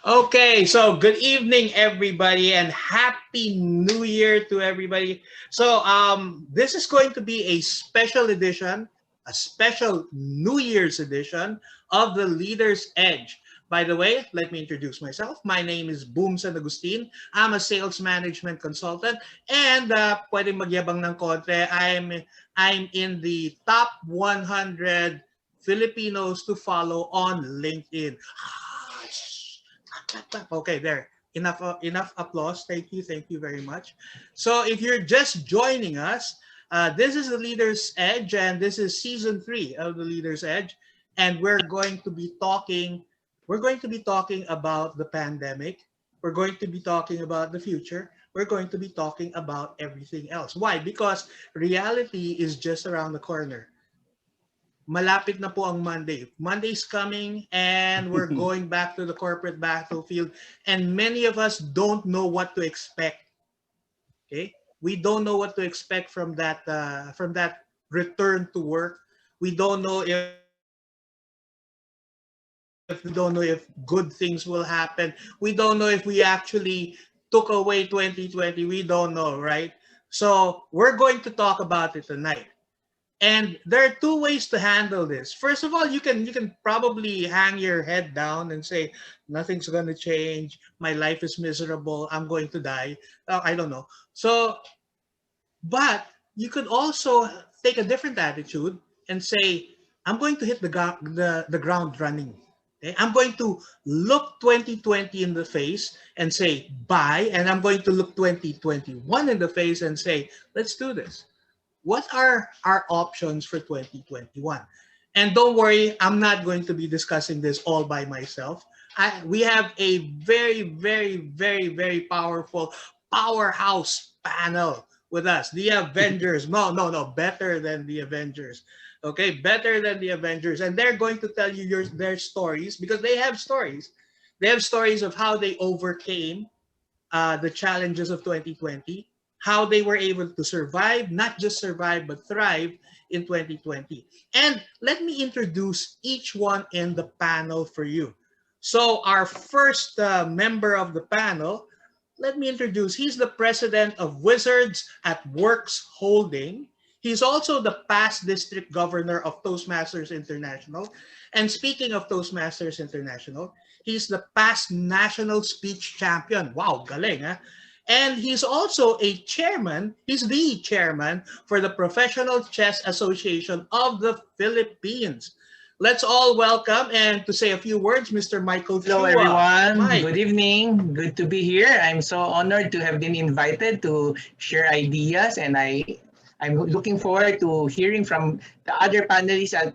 Okay, so good evening, everybody, and happy New Year to everybody. This is going to be a special edition, a special New Year's edition of the Leader's Edge. By the way, let me introduce myself. My name is Boom San Agustin. I'm a sales management consultant, and pwede magyabang ng konti. I'm in the top 100 Filipinos to follow on LinkedIn. Clap, clap. Okay, there. Enough applause. Thank you very much. So if you're just joining us, this is the Leader's Edge, and this is season 3 of the Leader's Edge, and we're going to be talking about the pandemic. We're going to be talking about the future. We're going to be talking about everything else. Why? Because reality is just around the corner. Malapit na po ang Monday. Monday's coming and we're going back to the corporate battlefield, and many of us don't know what to expect. Okay? We don't know what to expect from that return to work. We don't know if good things will happen. We don't know if we actually took away 2020. We don't know, right? So, we're going to talk about it tonight. And there are two ways to handle this. First of all, you can probably hang your head down and say nothing's going to change. My life is miserable. I'm going to die. I don't know. But you could also take a different attitude and say, I'm going to hit the ground running. Okay? I'm going to look 2020 in the face and say bye, and I'm going to look 2021 in the face and say, let's do this. What are our options for 2021? And don't worry, I'm not going to be discussing this all by myself. We have a very powerful powerhouse panel with us. The Avengers. No, better than the Avengers. Okay, better than the Avengers. And they're going to tell you their stories because they have stories. They have stories of how they overcame the challenges of 2020, how they were able to survive, not just survive, but thrive in 2020. And let me introduce each one in the panel for you. So, our first member of the panel, let me introduce, he's the president of Wizards at Works Holding. He's also the past district governor of Toastmasters International. And speaking of Toastmasters International, he's the past national speech champion. Wow, galing, huh? And he's also he's the chairman for the Professional Chess Association of the Philippines. Let's all welcome and to say a few words, Mr. Michael Hello, Chua. everyone. Mike. Good evening. Good to be here. I'm so honored to have been invited to share ideas, and I'm looking forward to hearing from the other panelists as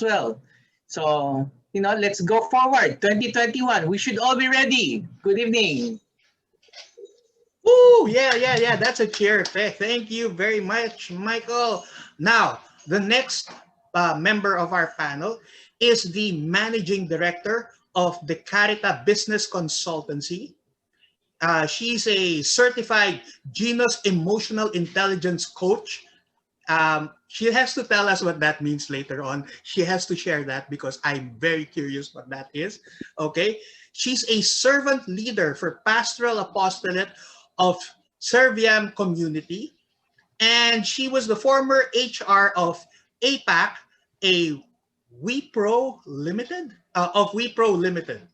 well. So, let's go forward. 2021. We should all be ready. Good evening. Woo! Yeah. That's a cheer. Thank you very much, Michael. Now, the next member of our panel is the managing director of the Carita Business Consultancy. She's a certified Genus emotional intelligence coach. She has to tell us what that means later on. She has to share that because I'm very curious what that is. Okay. She's a servant leader for Pastoral Apostolate of Serviam Community. And she was the former HR of APAC, a WePro Limited, of WePro Limited.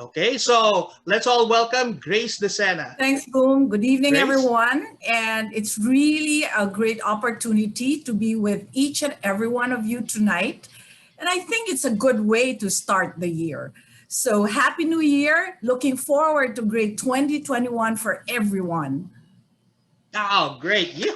Okay, so let's all welcome Grace Decena. Thanks, Boom. Good evening, Grace? everyone. And it's really a great opportunity to be with each and every one of you tonight. And I think it's a good way to start the year. So Happy New Year. Looking forward to great 2021 for everyone. Oh, great. Yeah.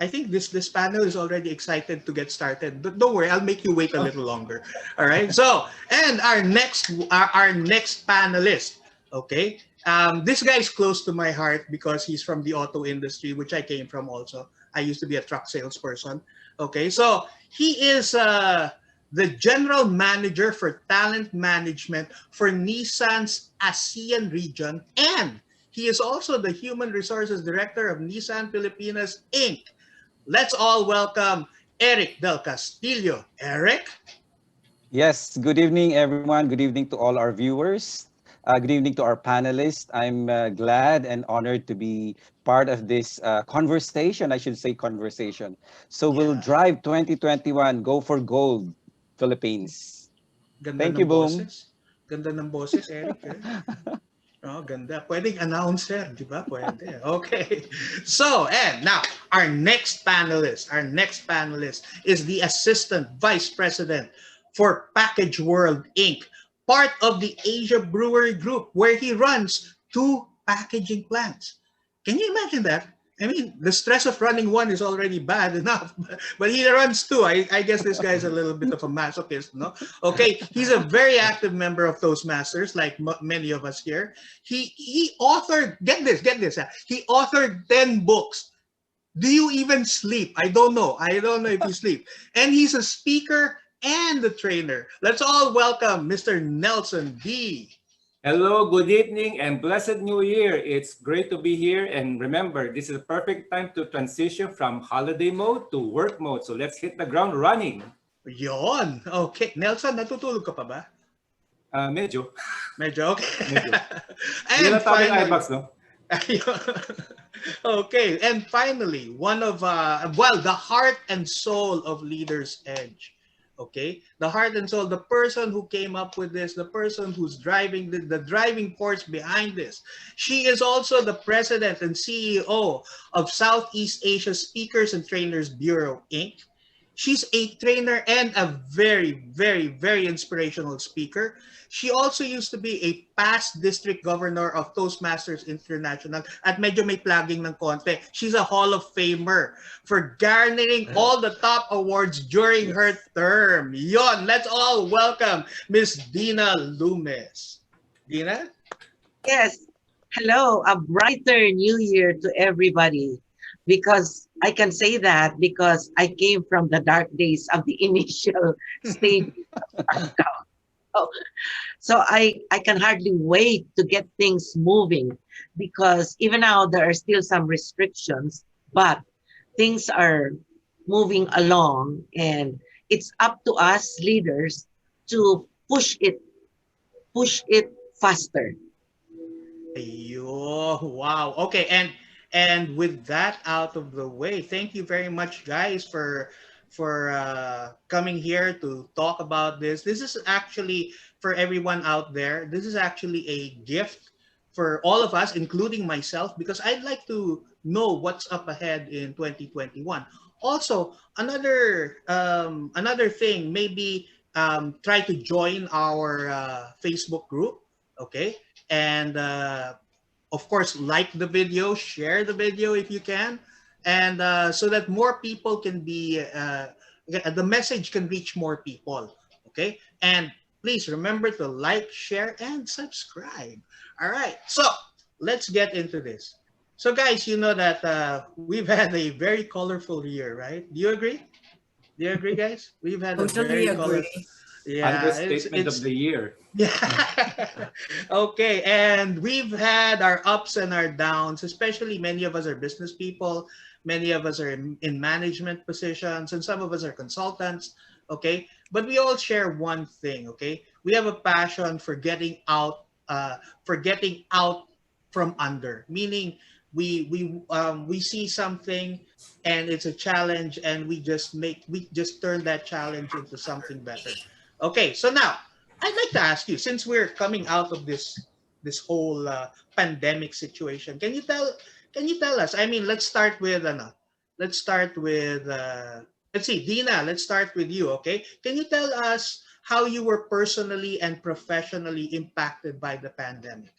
I think this panel is already excited to get started. But don't worry, I'll make you wait a little longer. All right. So, and our next panelist, okay? This guy is close to my heart because he's from the auto industry, which I came from also. I used to be a truck salesperson. Okay. So, he is the general manager for talent management for Nissan's ASEAN region, and he is also the human resources director of Nissan Filipinas Inc. Let's all welcome Eric Del Castillo. Eric? Yes, good evening, everyone. Good evening to all our viewers. Good evening to our panelists. I'm glad and honored to be part of this conversation. I should say conversation. So we'll Yeah. drive 2021, go for gold, Philippines. Ganda Thank you, ng Boom. boses. Ganda ng boses, Eric. Eh. Oh, ganda. Pwedeng announcer, di ba? Pwede. Okay. So, and now, our next panelist is the Assistant Vice President for Package World, Inc., part of the Asia Brewery Group, where he runs two packaging plants. Can you imagine that? I mean, the stress of running one is already bad enough, but he runs two. I guess this guy's a little bit of a masochist, no? Okay, he's a very active member of Toastmasters, like many of us here. He authored, get this, he authored 10 books. Do you even sleep? I don't know. I don't know if you sleep. And he's a speaker and a trainer. Let's all welcome Mr. Nelson D. Hello, good evening, and blessed New Year. It's great to be here. And remember, this is a perfect time to transition from holiday mode to work mode. So let's hit the ground running. Yon. Okay. Nelson, natutulog ka pa ba? Medyo. Medyo, okay. Medyo. And Hindi na tayo finally, iBox, no? okay, and finally, one of the heart and soul of Leaders Edge. Okay, the heart and soul, the person who came up with this, the person who's driving the driving force behind this. She is also the president and CEO of Southeast Asia Speakers and Trainers Bureau, Inc. She's a trainer and a very, very, very inspirational speaker. She also used to be a past district governor of Toastmasters International at medyo may plugging ng konti. She's a Hall of Famer for garnering all the top awards during her term. Yon, let's all welcome Miss Dina Loomis. Dina? Yes. Hello, a brighter new year to everybody. Because I can say that because I came from the dark days of the initial stage. So I can hardly wait to get things moving because even now there are still some restrictions, but things are moving along and it's up to us leaders to push it faster. Ayo, wow. Okay, and with that out of the way, thank you very much, guys, for coming here to talk about this. This is actually for everyone out there. This is actually a gift for all of us, including myself, because I'd like to know what's up ahead in 2021. Also, another thing, maybe try to join our Facebook group, okay? And of course, like the video, share the video if you can, and so that more people can be, the message can reach more people, okay? And please remember to like, share, and subscribe. All right, so let's get into this. So guys, you know that we've had a very colorful year, right? Do you agree? Do you agree, guys? We've had a Totally very colorful... agree. Yeah, Understatement of the year. yeah. Okay, and we've had our ups and our downs, especially many of us are business people, many of us are in management positions, and some of us are consultants, okay? But we all share one thing, okay? We have a passion for getting out, from under, meaning we see something and it's a challenge and we just turn that challenge into something better. Okay, so now I'd like to ask you, since we're coming out of this whole pandemic situation, can you tell us? I mean, let's start with let's see, Dina. Let's start with you. Okay, can you tell us how you were personally and professionally impacted by the pandemic?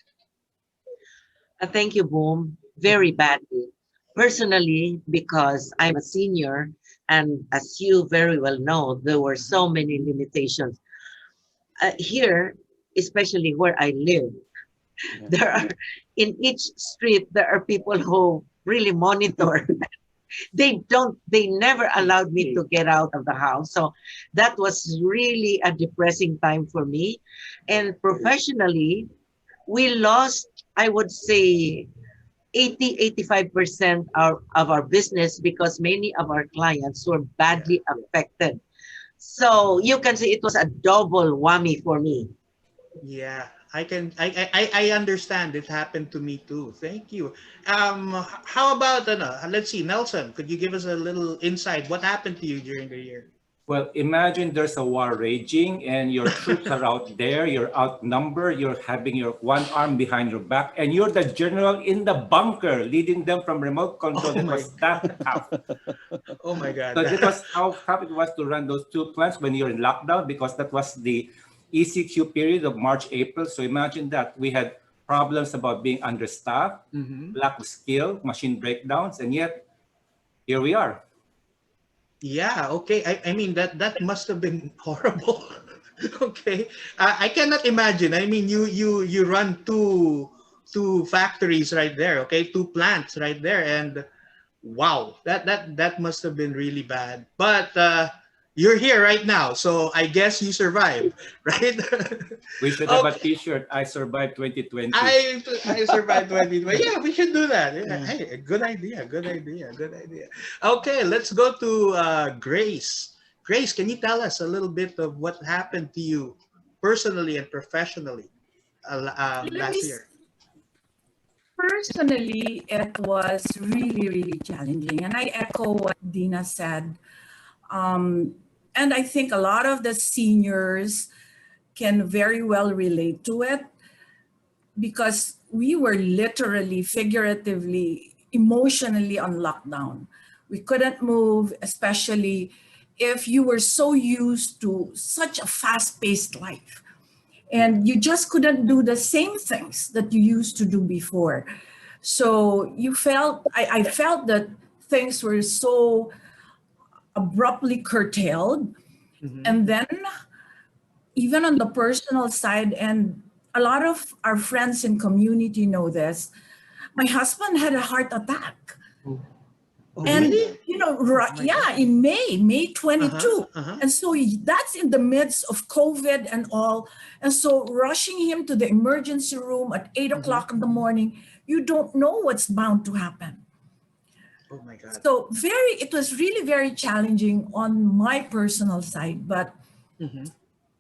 Thank you, Boom. Very badly. Personally, because I'm a senior, and as you very well know, there were so many limitations. Here, especially where I live, Yeah. there are in each street there are people who really monitor. They never allowed me to get out of the house. So that was really a depressing time for me. And professionally, we lost, I would say, 85% of our business because many of our clients were badly affected. So you can see it was a double whammy for me. Yeah, I understand. It happened to me too. Thank you. How about let's see, Nelson? Could you give us a little insight? What happened to you during the year? Well, imagine there's a war raging and your troops are out there, you're outnumbered, you're having your one arm behind your back, and you're the general in the bunker leading them from remote control. Oh That my was that tough. Oh my God. So it was how tough it was to run those two plants when you're in lockdown, because that was the ECQ period of March, April. So imagine that we had problems about being understaffed, lack of skill, machine breakdowns, and yet here we are. Yeah, okay. I mean that must have been horrible. Okay. I cannot imagine. I mean you run two factories right there, okay? Two plants right there, and wow, that must have been really bad. But you're here right now, so I guess you survived, right? We should have a Okay. t-shirt, I survived 2020. I survived 2020. Yeah, we should do that. Yeah. Hey, good idea. Good idea. Good idea. Okay, let's go to Grace. Grace, can you tell us a little bit of what happened to you personally and professionally Let me last year? Personally, it was really, really challenging. And I echo what Dina said. And I think a lot of the seniors can very well relate to it because we were literally, figuratively, emotionally on lockdown. We couldn't move, especially if you were so used to such a fast-paced life. And you just couldn't do the same things that you used to do before. So I felt that things were so abruptly curtailed. And then even on the personal side, and a lot of our friends in community know this, my husband had a heart attack. Oh, And, really? in May 22. Uh-huh. And so that's in the midst of COVID and all. And so rushing him to the emergency room at 8 o'clock in the morning, you don't know what's bound to happen. Oh my God. So it was really very challenging on my personal side, but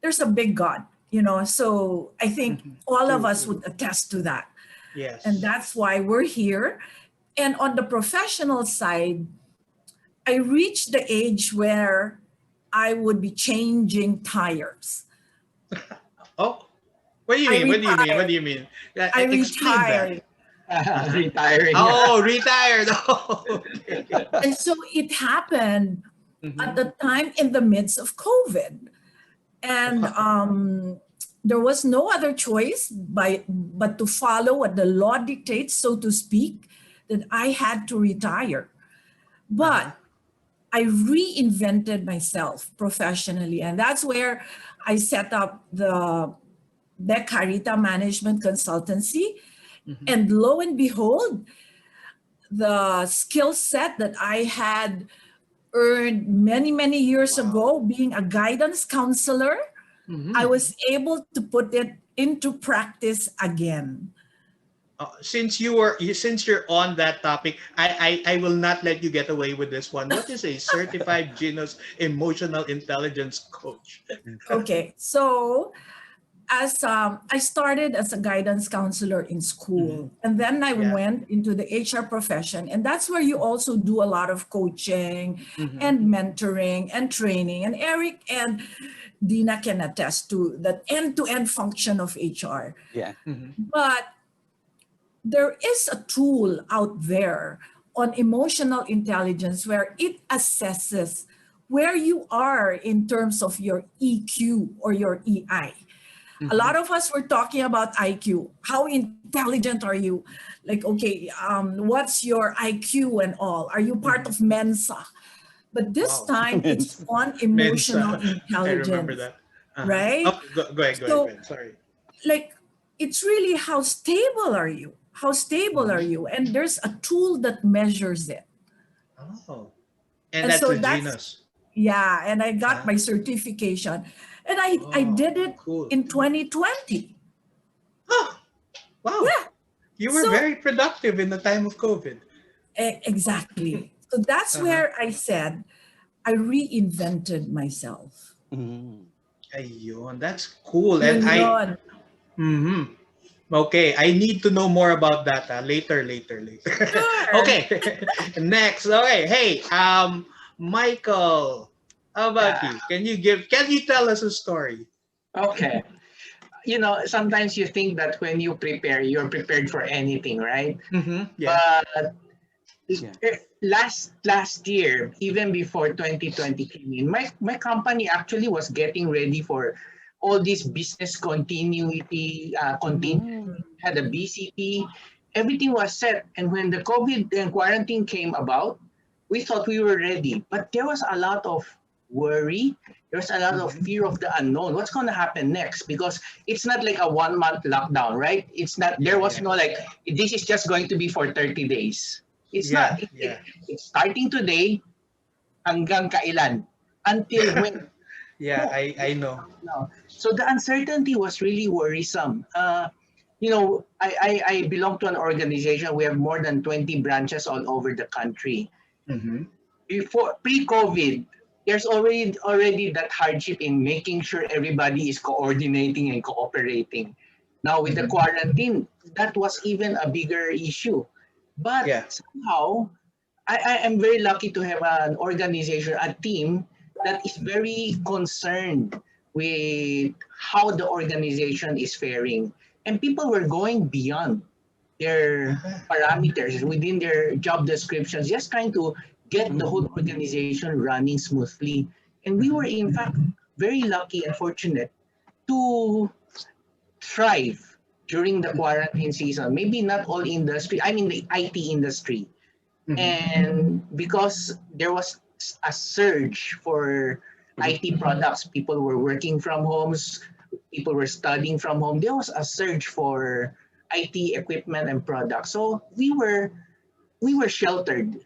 there's a big God, so I think all of us would attest to that. Yes. And that's why we're here. And on the professional side, I reached the age where I would be changing tires. Oh, what do you mean? What do you mean? What do you mean? I Explain that. retired. Retiring. Oh, retired. Oh, okay. And so it happened at the time in the midst of COVID. And there was no other choice but to follow what the law dictates, so to speak, that I had to retire. But I reinvented myself professionally. And that's where I set up the Carita Management Consultancy. And lo and behold, the skill set that I had earned many, many years ago, being a guidance counselor, I was able to put it into practice again. Since you're on that topic, I will not let you get away with this one. What is a certified Genus emotional intelligence coach? Okay, so as I started as a guidance counselor in school, and then I went into the HR profession, and that's where you also do a lot of coaching and mentoring and training. And Eric and Dina can attest to that end-to-end function of HR. Yeah. But there is a tool out there on emotional intelligence where it assesses where you are in terms of your EQ or your EI. A lot of us were talking about IQ. How intelligent are you? Like, okay, what's your IQ and all? Are you part of Mensa? But this time it's on emotional intelligence. I remember that. Right? Oh, go ahead. Sorry. Like, it's really how stable are you? How stable are you? And there's a tool that measures it. Oh, and that's so the Genus. Yeah, and I got my certification. And I did it in 2020. Oh, wow. Yeah. You were very productive in the time of COVID. Exactly. So that's where I said, I reinvented myself. Ayun, that's cool. And Yun. Mm-hmm. Okay, I need to know more about that later. Sure. Okay, next. Okay, hey, Michael, how about Yeah. you? Can you tell us a story? Okay. Sometimes you think that when you prepare, you're prepared for anything, right? Mm-hmm. Yeah. But Yeah. last year, even before 2020 came in, my company actually was getting ready for all this business continuity, Mm. had a BCP, everything was set. And when the COVID and quarantine came about, we thought we were ready. But there was a lot of worry. There was a lot of Mm-hmm. fear of the unknown. What's going to happen next? Because it's not like a 1 month lockdown, right? It's not, there Yeah. was Yeah. no like, this is just going to be for 30 days. It's Yeah. not. Yeah. It's starting today hanggang kailan? Until when? Yeah. No, I know. no. So the uncertainty was really worrisome. I belong to an organization. We have more than 20 branches all over the country. Mm-hmm. Before pre-COVID, there's already that hardship in making sure everybody is coordinating and cooperating. Now with the Mm-hmm. quarantine, that was even a bigger issue. But Yeah. somehow, I am very lucky to have an organization, a team that is very concerned with how the organization is faring. And people were going beyond their Uh-huh. parameters within their job descriptions, just trying to get the whole organization running smoothly. And we were, Mm-hmm. in fact, very lucky and fortunate to thrive during the quarantine season. Maybe not all industry, I mean the IT industry, Mm-hmm. and because there was a surge for Mhm. IT products, people were working from homes, people were studying from home. There was a surge for IT equipment and products. So we were sheltered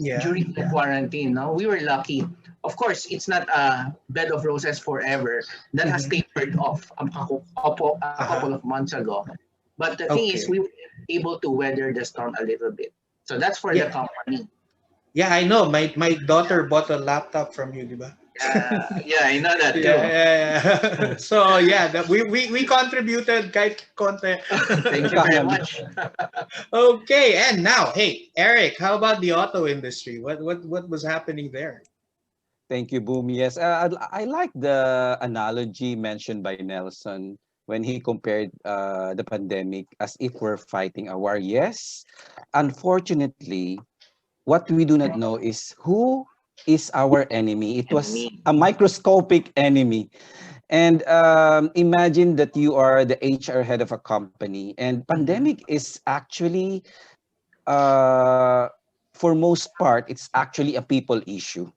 Yeah. during the quarantine. No, we were lucky. Of course, it's not a bed of roses forever. That has Mm-hmm. tapered off a couple Uh-huh. of months ago. But the thing is, Okay. we were able to weather the storm a little bit. So that's for the Yeah. company. Yeah, I know. My daughter bought a laptop from you, diba? Yeah, I know that Yeah, too. yeah, yeah. So yeah, we contributed kahit konti. Thank you Kaya very mo. much. Okay, and now, hey, Eric, how about the auto industry? What was happening there? Thank you, Boom. Yes, I like the analogy mentioned by Nelson when he compared the pandemic as if we're fighting a war. Yes, unfortunately, what we do not know is who is our enemy. It was Enemy. a microscopic enemy. And imagine that you are the HR head of a company, and Mm-hmm. pandemic is actually, uh, for most part, it's actually a people issue.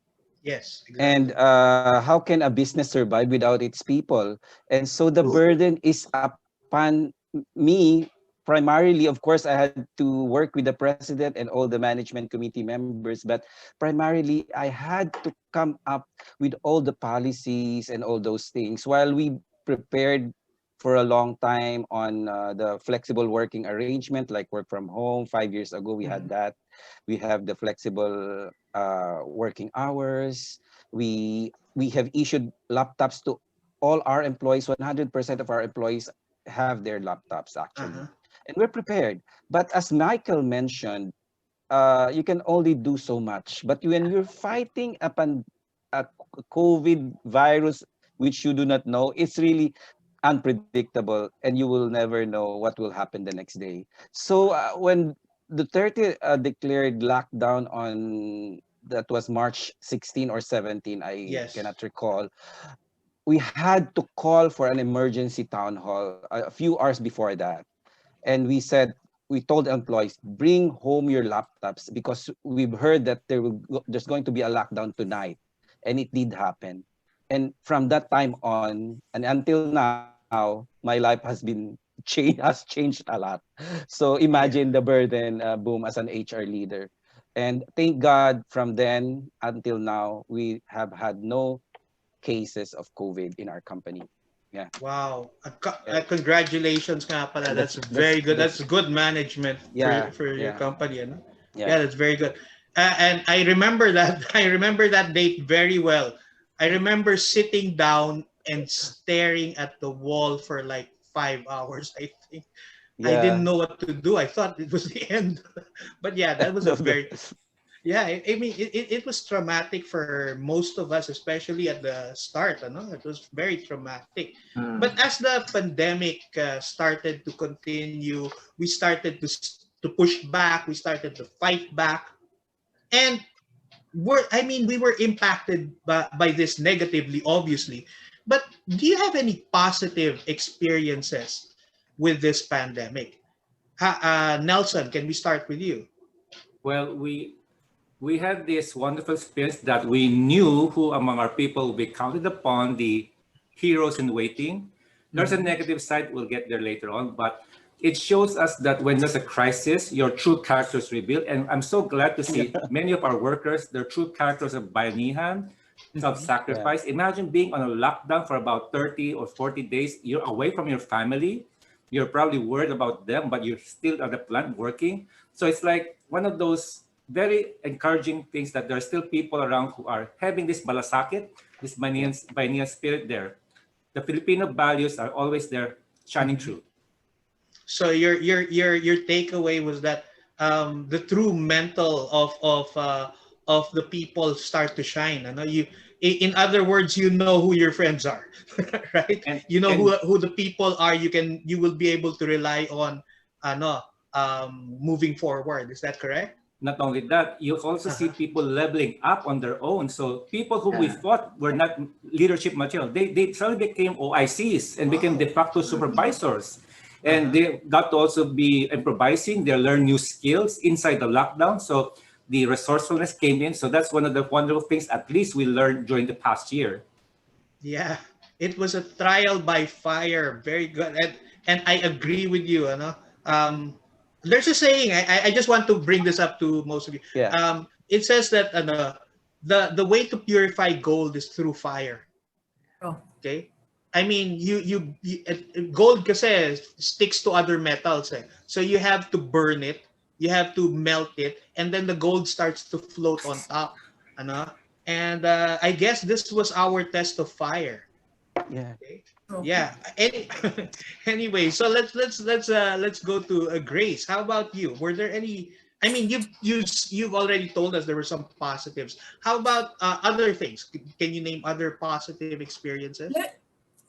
Yes, And exactly. how can a business survive without its people? And so the burden is upon me primarily. Of course, I had to work with the president and all the management committee members, but primarily I had to come up with all the policies and all those things while we prepared for a long time on the flexible working arrangement, like work from home. 5 years ago we had Mm-hmm. that. We have the flexible working hours. We have issued laptops to all our employees. 100% of our employees have their laptops actually, Uh-huh. and we're prepared. But as Michael mentioned, you can only do so much. But when you're fighting a COVID virus which you do not know, it's really unpredictable, and you will never know what will happen the next day. So when the 30 declared lockdown on, that was March 16 or 17, I Yes. cannot recall. We had to call for an emergency town hall a few hours before that. And we told the employees, bring home your laptops because we've heard that there's going to be a lockdown tonight. And it did happen. And from that time on and until now, my life has been changed a lot. So imagine Yeah. the burden, Boom, as an HR leader. And thank God from then until now, we have had no cases of COVID in our company. Yeah. Wow. Yeah. Congratulations nga pala. That's That's very good. that's That's good management yeah, for your yeah, company, ano? yeah. Yeah, that's very good. And I remember that I remember that date very well. I remember sitting down and staring at the wall for like 5 hours, I think. I Yeah. didn't know what to do. I thought it was the end. But yeah, that was a very, yeah, I mean, it was traumatic for most of us, especially at the start. Ano? It was very traumatic. Mm. But as the pandemic started to continue, we started to push back. We started to fight back, and we were impacted by this negatively, obviously. But do you have any positive experiences with this pandemic? Nelson, can we start with you? Well, we had this wonderful experience that we knew who among our people we counted upon the heroes in waiting. There's a negative side, we'll get there later on, but it shows us that when there's a crisis, your true character is revealed. And I'm so glad to see many of our workers, their true characters of bayanihan, self-sacrifice. Imagine being on a lockdown for about 30 or 40 days. You're away from your family. You're probably worried about them, but you're still at the plant working. So it's like one of those very encouraging things that there are still people around who are having this balasakit, this bayanihan spirit there. The Filipino values are always there shining through. So your takeaway was that the true mental of the people start to shine. Ano? In other words, you know who your friends are, right? And, You know and who the people are. You will be able to rely on, moving forward. Is that correct? not only that, you also see people leveling up on their own. So people who we thought were not leadership material, they suddenly became OICs and became de facto supervisors. And they got to also be improvising. They learn new skills inside the lockdown. So the resourcefulness came in. So that's one of the wonderful things, at least we learned during the past year. Yeah, it was a trial by fire. Very good, and I agree with you. There's a saying. I just want to bring this up to most of you. Yeah. It says that the way to purify gold is through fire. Oh. Okay. I mean, gold kasi sticks to other metals. So you have to burn it, you have to melt it, and then the gold starts to float on top. Ano? And I guess this was our test of fire. Yeah. Okay. Okay. Yeah. Anyway, so let's go to Grace. How about you? Were there any? I mean, you've already told us there were some positives. How about other things? Can you name other positive experiences?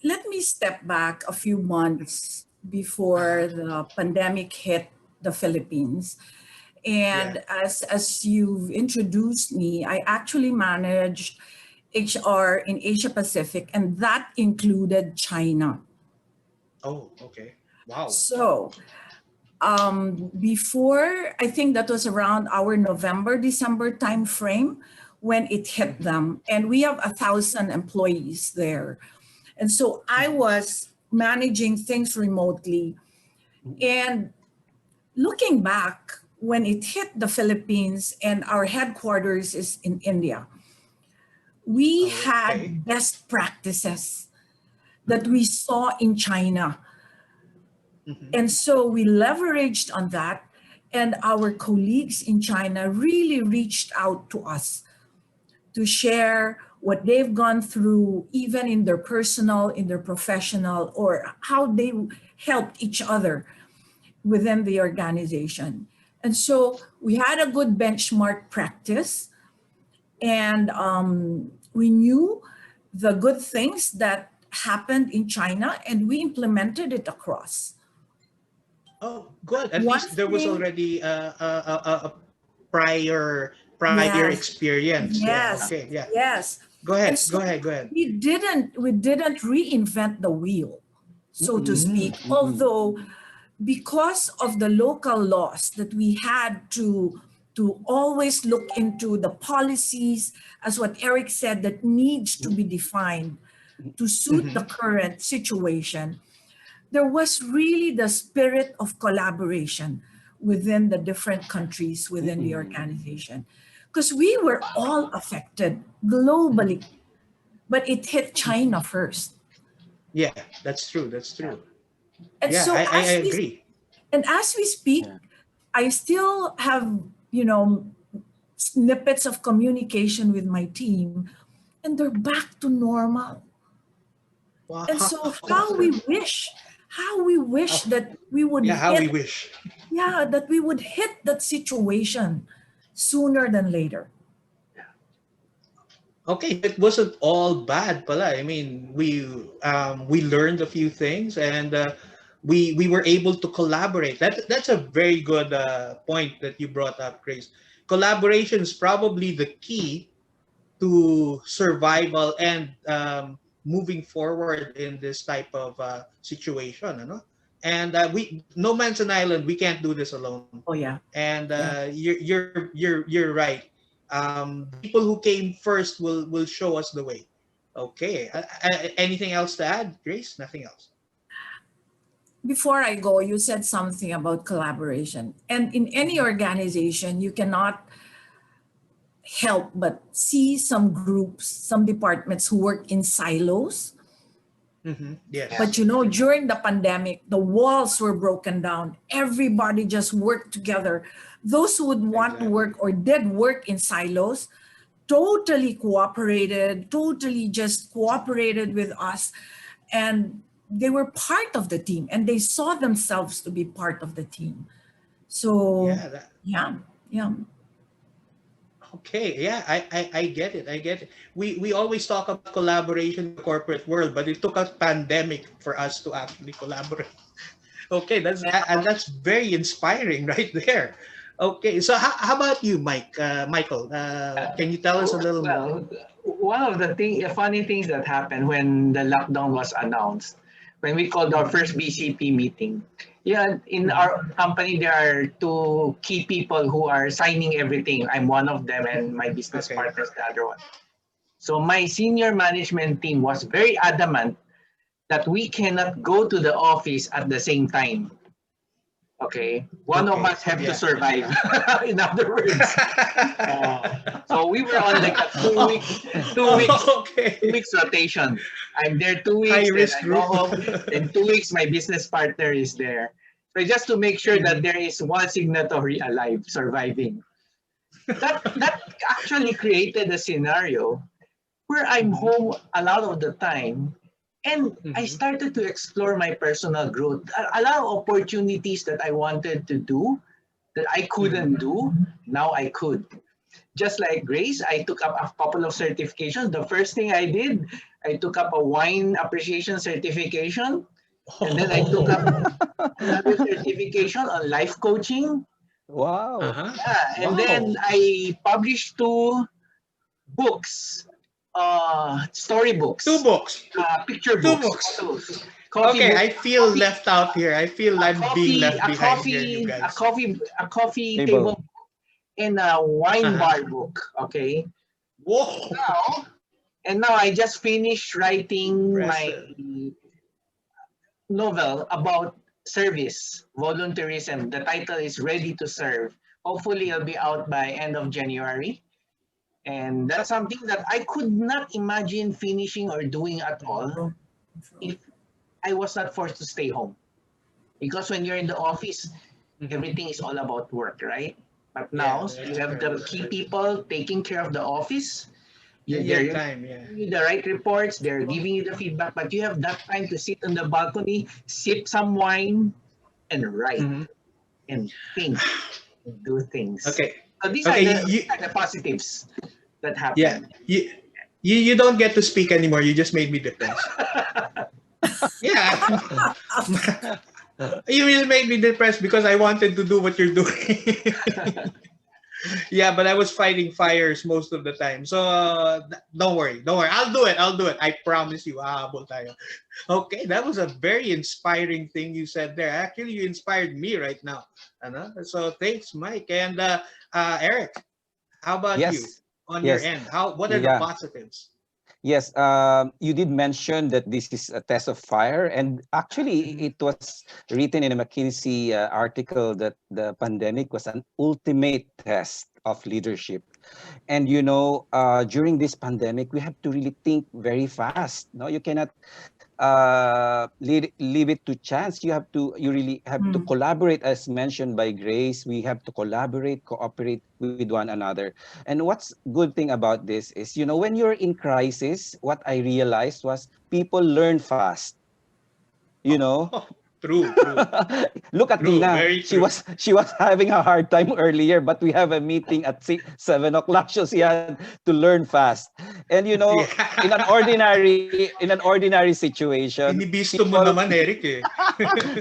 Let me step back a few months before the pandemic hit the Philippines. And as you've introduced me, I actually managed HR in Asia Pacific, and that included China. Oh, okay. Wow. So before, I think that was around our November, December timeframe when it hit them. And we have 1,000 employees there. And so I was managing things remotely. And looking back, when it hit the Philippines and our headquarters is in India, we had best practices that we saw in China. And so we leveraged on that, and our colleagues in China really reached out to us to share what they've gone through, even in their personal, in their professional, or how they helped each other within the organization. And so we had a good benchmark practice, and we knew the good things that happened in China, and we implemented it across. Oh, good. At One least there was thing- already a prior Yes. experience. Yeah. Yes. Okay. Yeah. Yes. Go ahead. And so Go ahead. Go ahead. We didn't reinvent the wheel, so to speak, although because of the local laws that we had to always look into the policies, as what Eric said, that needs to be defined to suit the current situation. There was really the spirit of collaboration within the different countries within the organization, because we were all affected globally, but it hit China first. Yeah, that's true. That's true. And Yeah, so I as we agree. And as we speak, Yeah. I still have, snippets of communication with my team, and they're back to normal. Wow. And so how we wish, how we wish that we would Yeah, how we hit, wish. yeah, that we would hit that situation sooner than later. Okay, it wasn't all bad, pala. I mean, we learned a few things, and we were able to collaborate. That's a very good point that you brought up, Grace. Collaboration is probably the key to survival and moving forward in this type of situation, you know. And we no man's an island. We can't do this alone. Oh yeah. And Yeah. you're right. The people who came first will show us the way. Okay. Anything else to add, Grace? Nothing else. Before I go, you said something about collaboration. And in any organization, you cannot help but see some groups, some departments who work in silos. Yes. But you know, during the pandemic, the walls were broken down. Everybody just worked together. Those who would want to work or did work in silos totally cooperated, totally just cooperated with us. And they were part of the team and they saw themselves to be part of the team. So, Yeah. yeah. Okay, yeah, I get it. I get it. We always talk about collaboration in the corporate world, but it took a pandemic for us to actually collaborate. Okay, that's very inspiring right there. Okay, so how about you, Michael? Can you tell us a little more? One of the funny things that happened when the lockdown was announced, when we called our first BCP meeting. Yeah, in our company, there are two key people who are signing everything. I'm one of them, and my business partner is the other one. So my senior management team was very adamant that we cannot go to the office at the same time. Okay, one of us have to survive. In other words, so we were on like a 2 weeks rotation. I'm there 2 weeks, High then risk I go group. home. In 2 weeks, my business partner is there. So just to make sure that there is one signatory alive, surviving. That actually created a scenario where I'm home a lot of the time. And I started to explore my personal growth. A lot of opportunities that I wanted to do that I couldn't do, now I could. Just like Grace, I took up a couple of certifications. The first thing I did, I took up a wine appreciation certification. And then I took up another certification on life coaching. Wow. Yeah, and then I published 2 books. Storybooks. 2 books. Picture 2 books. books. Coffee Okay, book, I feel left out here. I feel I'm being left behind here, you a guys. coffee table, and a wine bar book. Okay. Whoa. Now I just finished writing my novel about service, volunteerism. The title is Ready to Serve. Hopefully, it'll be out by end of January. And that's something that I could not imagine finishing or doing at all if I was not forced to stay home. Because when you're in the office, everything is all about work, right? But now you have the key people taking care of the office. They're giving you the right reports, they're giving you the feedback, but you have that time to sit on the balcony, sip some wine, and write, and think, and do things. Okay. So these are the positives that happen. Yeah. You don't get to speak anymore. You just made me depressed. Yeah. You really made me depressed because I wanted to do what you're doing. Yeah, but I was fighting fires most of the time. So don't worry. I'll do it. I promise you. Okay, that was a very inspiring thing you said there. Actually, you inspired me right now. So thanks, Mike. And Eric, how about you on your end? What are the positives? Yes, you did mention that this is a test of fire, and actually it was written in a McKinsey article that the pandemic was an ultimate test of leadership. And you know, during this pandemic, we have to really think very fast. No, you cannot leave it to chance. You really have to collaborate, as mentioned by Grace. We have to cooperate with one another. And what's good thing about this is, you know, when you're in crisis, what I realized was people learn fast. You know, True, true, Look at true. Tina. Very She true. was she was having a hard time earlier, but we have a meeting at 7 o'clock, so she had to learn fast. And Yeah. in an ordinary situation, Binibisto mo people naman, Eric, eh.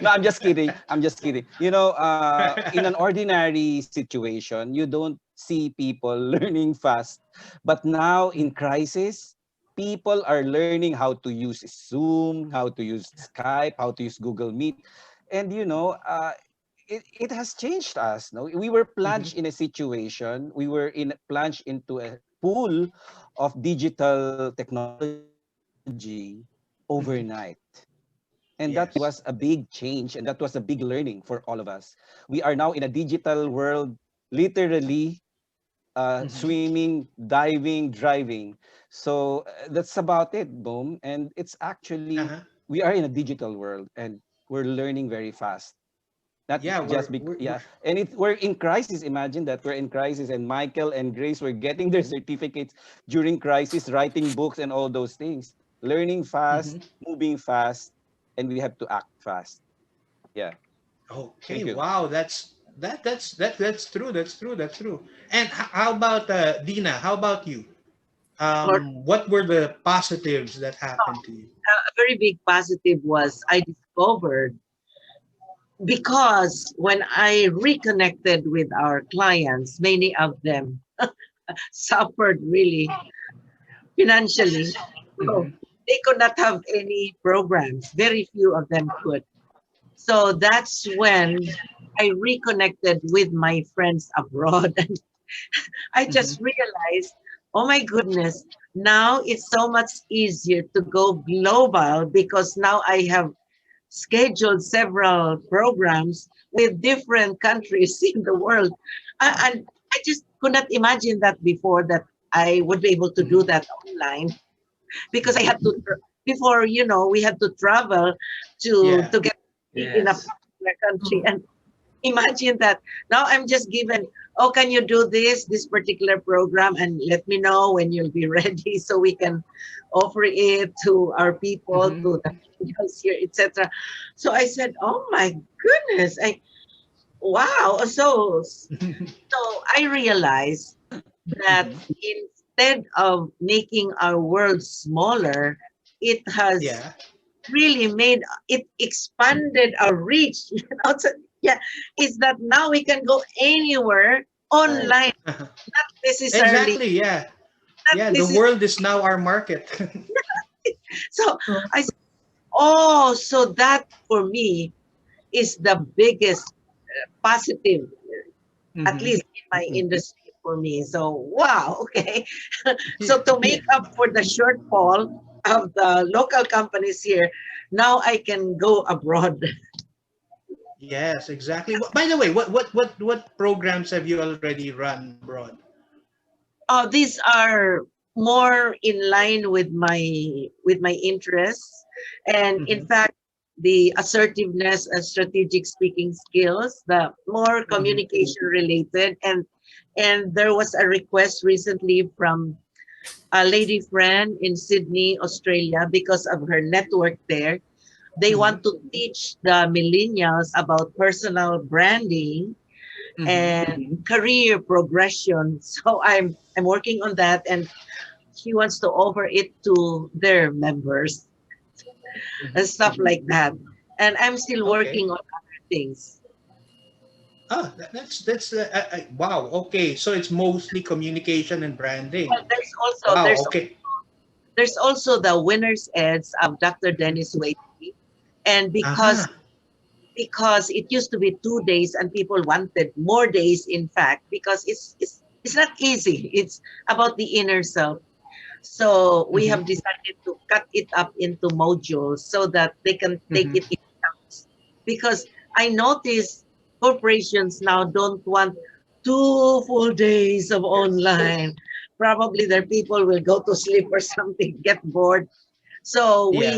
no, I'm just kidding. I'm just kidding. In an ordinary situation, you don't see people learning fast. But now in crisis, people are learning how to use Zoom, how to use Skype, how to use Google Meet. And it has changed us. No, we were Mhm, plunged in a situation. We were plunged into a pool of digital technology overnight. And that was a big yes. change, and that was a big learning for all of us. We are now in a digital world, literally Mhm, swimming, diving, driving. So that's about it, boom. And it's actually, uh-huh. we are in a digital world and we're learning very fast. Not Yeah, just yeah, and we're in crisis. Imagine that we're in crisis, and Michael and Grace were getting their certificates during crisis, writing books and all those things. Learning fast, mhm. moving fast, and we have to act fast. Yeah. Okay, Thank you. wow, that's true. That's true. That's true. And how about Dina? How about you? For What were the positives that happened to you? a very big positive was I discovered, because when I reconnected with our clients, many of them suffered really financially. So Mhm, they could not have any programs. Very few of them could. So that's when I reconnected with my friends abroad. And I mhm, just realized, oh my goodness, now it's so much easier to go global because now I have scheduled several programs with different countries in the world. And I just could not imagine that before, that I would be able to do mhm. that online, because I had to, before, we had to travel Yeah. to get in a Yes. particular country. And imagine that now I'm just given, oh, can you do this particular program, and let me know when you'll be ready so we can offer it to our people, Mhm. to the angels here, etc. So I said, oh my goodness, wow. So I realized that Mhm. instead of making our world smaller, it has Yeah. really made it expanded our reach. So, yeah, is that now we can go anywhere Right. online, not necessarily, Exactly. Yeah. not Yeah. The necessarily. world is now our market. So I said, oh, so that for me is the biggest positive, at Mhm. least in my industry for me. So wow, okay. So to make up for the shortfall of the local companies here, now I can go abroad. Yes, exactly. By the way, what programs have you already run abroad? Oh, these are more in line with my interests, and in Mhm, fact, the assertiveness and strategic speaking skills, the more mhm, communication related, and there was a request recently from a lady friend in Sydney, Australia, because of her network there. They mhm, want to teach the millennials about personal branding mhm. and career progression. So I'm working on that, and she wants to offer it to their members and stuff like that. And I'm still Okay. working on other things. Ah, that's wow. Okay, so it's mostly communication and Well, branding. there's also Wow. there's Okay. there's also the winners eds of Dr. Dennis Waite, and because Aha. because it used to be 2 days and people wanted more days, in fact, because it's not easy. It's about the inner self. So we Mhm, have decided to cut it up into modules so that they can take mhm. it in chunks. Because I notice corporations now don't want 2 full days of online. Probably their people will go to sleep or something, get bored. So Yeah.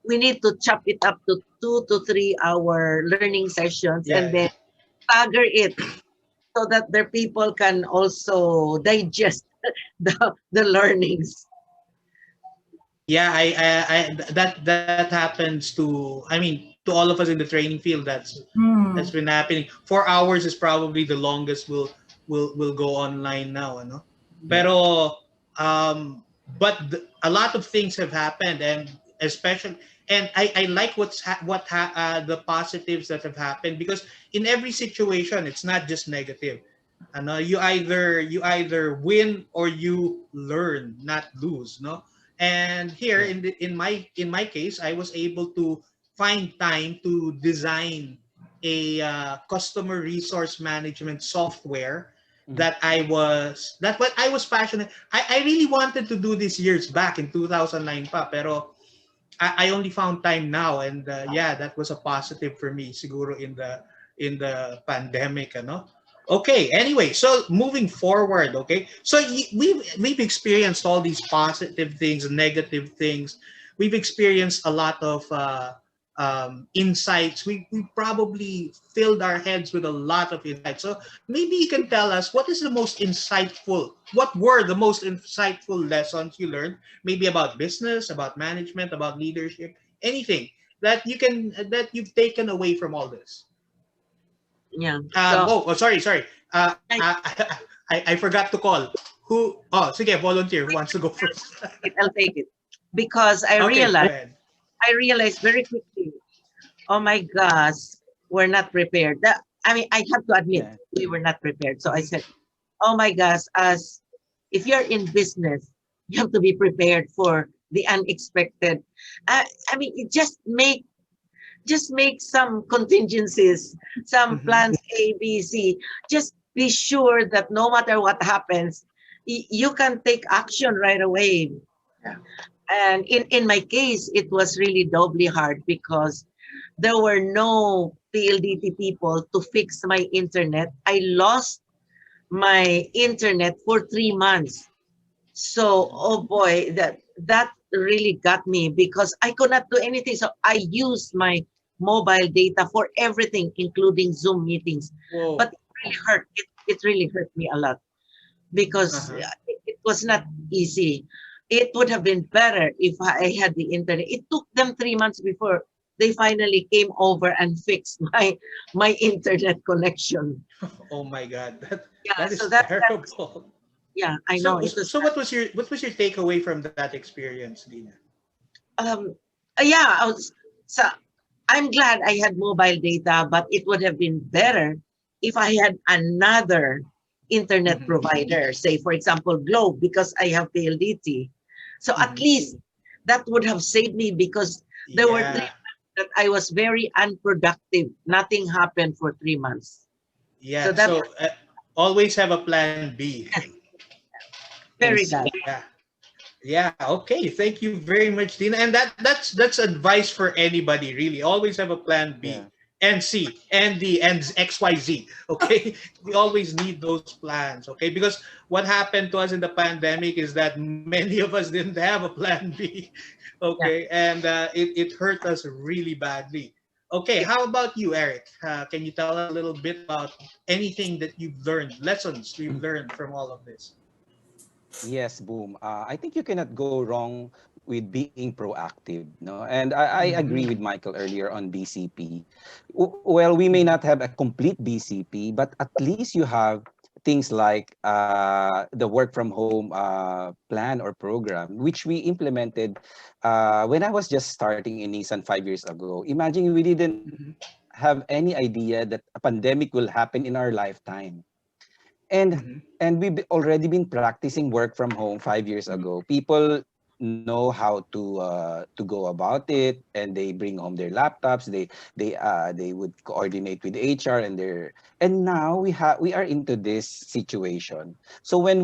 we need to chop it up to 2 to 3 hour learning sessions, Yeah. and then Yeah. stagger it so that their people can also digest the learnings. Yeah. That happens to. I mean, to all of us in the training field, that's been happening. 4 hours is probably the longest we'll go online now, ano? Pero but a lot of things have happened, and especially, and I like the positives that have happened, because in every situation it's not just negative. Ano, you either win or you learn, not lose, no? And here in my case, I was able to find time to design a customer resource management software that what I was passionate. I really wanted to do this years back in 2009 pa, pero I only found time now, and yeah, that was a positive for me siguro in the pandemic, ano. Okay, anyway, so moving forward, okay, so we've experienced all these positive things, negative things. We've experienced a lot of insights. We probably filled our heads with a lot of insights. So maybe you can tell us what were the most insightful lessons you learned, maybe about business, about management, about leadership, anything that you've taken away from all this. Yeah. So Sorry. I forgot to call. Who? Oh, sige, volunteer. Who wants to go first? I'll take it because I Okay, go realized ahead. very quickly. Oh my gosh, we're not prepared. I mean, I have to admit Yeah. we were not prepared. So I said, oh my gosh, as if you're in business, you have to be prepared for the unexpected. I mean, just make some contingencies, some plans A, B, C. Just be sure that no matter what happens, you can take action right away. Yeah. And in my case, it was really doubly hard because there were no PLDT people to fix my internet. I lost my internet for 3 months. So, oh boy, that really got me because I could not do anything. So I used my mobile data for everything, including Zoom meetings. Whoa. But it really hurt. It really hurt me a lot because Uh-huh. it was not easy. It would have been better if I had the internet. It took them 3 months before they finally came over and fixed my internet connection. Oh my God, that Yeah, that so is that terrible. yeah, I know So it was. so what was your takeaway from that experience, Dina? um yeah, so I'm glad I had mobile data, but it would have been better if I had another internet Mm-hmm. provider, say for example Globe, because I have PLDT. So at Mm-hmm. least that would have saved me because there were three Yeah, months that I was very unproductive. Nothing happened for 3 months. So yeah. that So always have a plan B was and very C. bad. Yeah. Yeah, okay. Thank you very much, Dina. And that's advice for anybody, really. Always have a plan B Yeah. and C and D and XYZ. Okay? We always need those plans, okay? Because what happened to us in the pandemic is that many of us didn't have a plan B. Yeah. Okay, and it hurt us really badly. Okay, Yeah. how about you, Eric? Can you tell us a little bit about anything that you've learned, lessons you've learned from all of this? Yes, boom. I think you cannot go wrong with being proactive, no? And I agree with Michael earlier on BCP. Well, we may not have a complete BCP, but at least you have things like the work from home plan or program, which we implemented when I was just starting in Nissan 5 years ago. Imagine we didn't have any idea that a pandemic will happen in our lifetime. and Mm-hmm. and we've already been practicing work from home 5 years ago. People know how to go about it, and they bring home their laptops. They would coordinate with HR, and now we are into this situation. So Yeah. when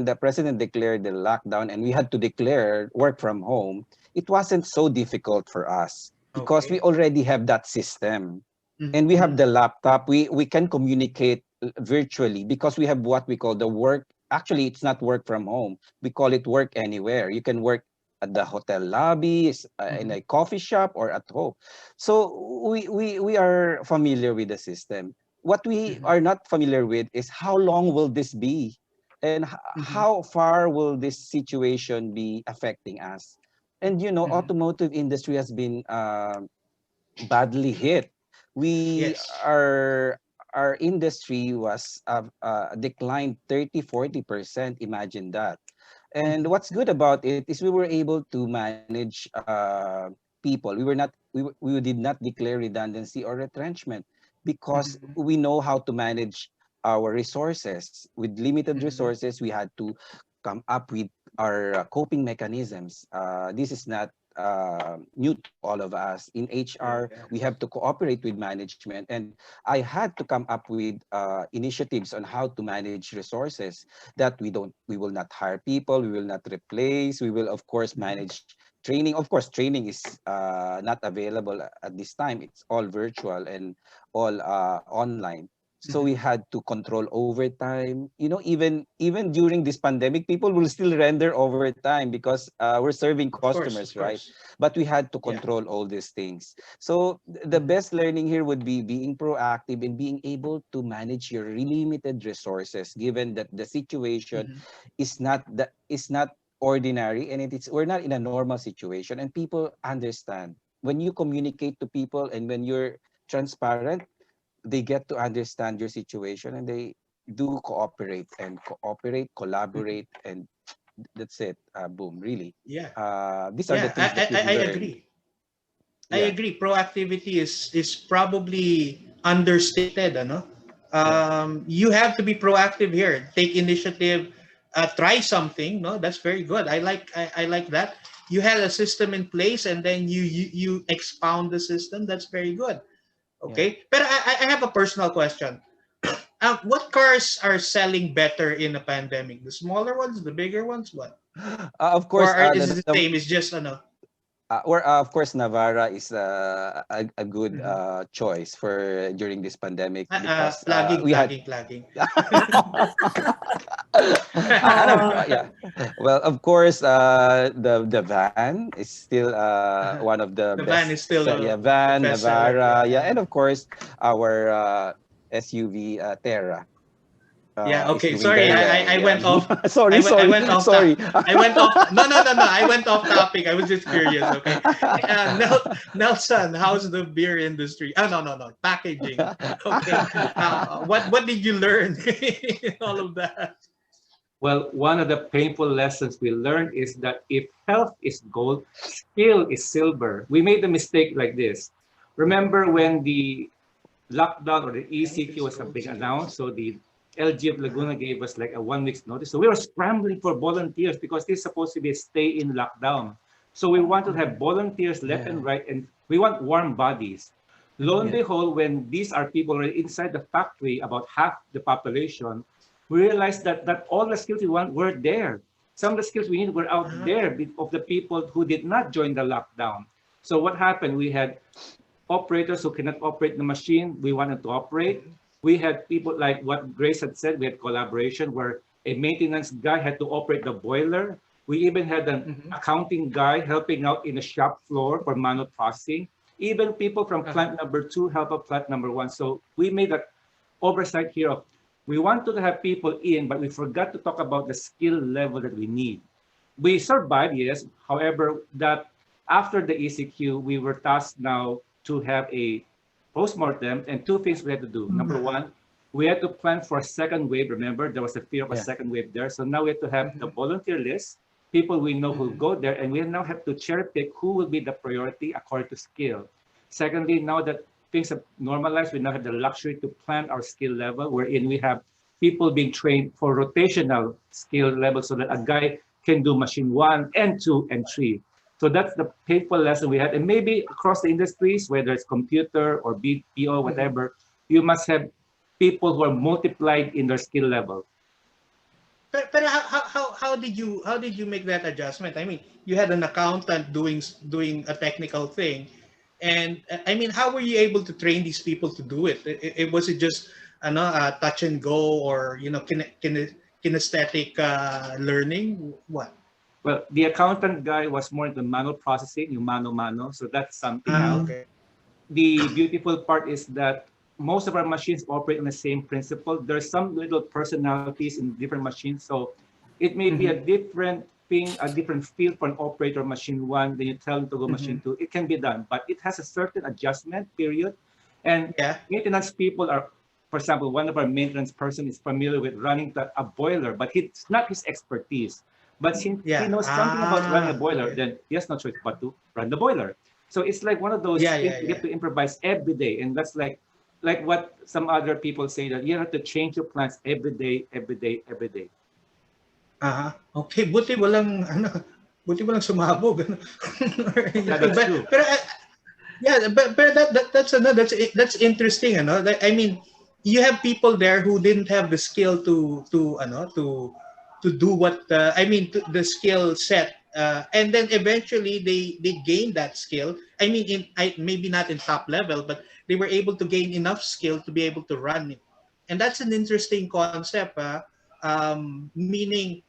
the president declared the lockdown and we had to declare work from home, it wasn't so difficult for us because we Okay. already have that system, and we Mm-hmm. have the laptop. We can communicate virtually because we have what we call the work. Actually, it's not work from home. We call it work anywhere. You can work at the hotel lobby, in Mm-hmm. a coffee shop, or at home. So we are familiar with the system. What we Mm-hmm. are not familiar with is how long will this be, and Mm-hmm. how far will this situation be affecting us. And Mm-hmm. automotive industry has been badly hit. We Yes. our industry was declined 30-40%. Imagine that. And Mhm. what's good about it is we were able to manage people. We did not declare redundancy or retrenchment because Mhm. we know how to manage our resources. With limited Mhm. resources, we had to come up with our coping mechanisms. This is not new to all of us. In HR, we Yes. have to cooperate with management, and I had to come up with initiatives on how to manage resources that we will not hire people, we will not replace, we will of course Mhm. manage training. Of course, training is not available at this time. It's all virtual and all online. So we Mhm. had to control overtime. You know, even during this pandemic, people will still render overtime because we're serving Of course, customers, of right? course. But we had to Yeah. control all these things. So the Mhm. best learning here would be being proactive and being able to manage your limited resources, given that the situation Mhm. is not ordinary, and we're not in a normal situation, and people understand when you communicate to people, and when you're transparent, they get to understand your situation, and they do cooperate and cooperate, Mhm. collaborate, and that's it. Boom, really. Yeah. These are the Yeah. things that we've I learned. agree. I Yeah, agree. Proactivity is probably understated. Ano? yeah, You have to be proactive here. Take initiative. Try something. No, that's very good. I like that. You had a system in place, and then you expound the system. That's very good. yeah. Okay, but I have a personal question. What cars are selling better in a pandemic? The smaller ones, the bigger ones, what? Of Or course, is it the same? It's just ano. of course, Navara is a good Mhm. choice for during this pandemic because Plugging, we had. plugging, plugging. Yeah. Well, of course, the van is still one of the The van is best. still Yeah, the van, bestseller. Yeah, Navara, yeah, yeah, and of course our SUV Terra yeah. is Okay, doing sorry, very well. I Yeah. went off. Sorry, I sorry, went off. sorry. I went off. No, no, no, no. I went off topic. I was just curious. Okay, Nelson, how's the beer industry? Oh, no, no, no. Packaging. Okay. What did you learn in all of that? Well, one of the painful lessons we learned is that if health is gold, skill is silver. We made a mistake like this. Remember when the lockdown or the Health ECQ is was a gold, big skill is announce, so silver. the LG of Laguna gave us like a 1 week's notice. So we were scrambling for volunteers because this is supposed to be a stay in lockdown. So we want to have Mhm. volunteers left Yeah. and right, and we want warm bodies. Lo and Mhm. Yeah. behold, when these are people already inside the factory, about half the population, we realized that all the skills we want were there. Some of the skills we need were out Uh-huh. there of the people who did not join the lockdown. So what happened? We had operators who cannot operate the machine, we wanted to operate. Mhm. We had people like what Grace had said, we had collaboration where a maintenance guy had to operate the boiler. We even had an Mhm. accounting guy helping out in the shop floor for manual processing. Even people from Uh-huh. plant number two help out plant number one. So we made that oversight here of we wanted to have people in, but we forgot to talk about the skill level that we need. We survived, yes. However, that after the ECQ, we were tasked now to have a postmortem, and two things we had to do. Number Uh-huh. one, we had to plan for a second wave. Remember, there was a fear of a Yeah. second wave there. So now we have to have the Mhm. volunteer list, people we know who Mhm. go there, and we now have to cherry pick who will be the priority according to skill. Secondly, now that things have normalized, we now have the luxury to plan our skill level, wherein we have people being trained for rotational skill level so that a guy can do machine one and two and three. So that's the painful lesson we had. And maybe across the industries, whether it's computer or BPO, Mhm. whatever, you must have people who are multiplied in their skill level. But how did you make that adjustment? I mean, you had an accountant doing a technical thing, and I mean, how were you able to train these people to do it? Was it just touch and go, or kinesthetic learning? What? Well, the accountant guy was more into manual processing, yung mano-mano. So that's something Ah, else. okay. The beautiful part is that most of our machines operate on the same principle. There's some little personalities in different machines. So it may be a Mm-hmm. different ping a different field for an operator machine 1, then you tell them to go machine 2, it can be done, but it has a certain adjustment period. And Yeah. maintenance people are, for example, one of our maintenance person is familiar with running a boiler, but it's not his expertise. But since he Yeah. knows something about running a boiler, Okay. then he has no choice but to run the boiler. So it's like one of those Yeah, things yeah, you yeah. get to improvise every day. And that's like what some other people say, that you have to change your plans every day, every day, every day. Okay, buti walang sumabog, ano. Yeah, that's true. Pero yeah, but that's interesting, ano. I mean, you have people there who didn't have the skill to do what the skill set, and then eventually they gained that skill. I mean, maybe not in top level, but they were able to gain enough skill to be able to run it, and that's an interesting concept. Meaning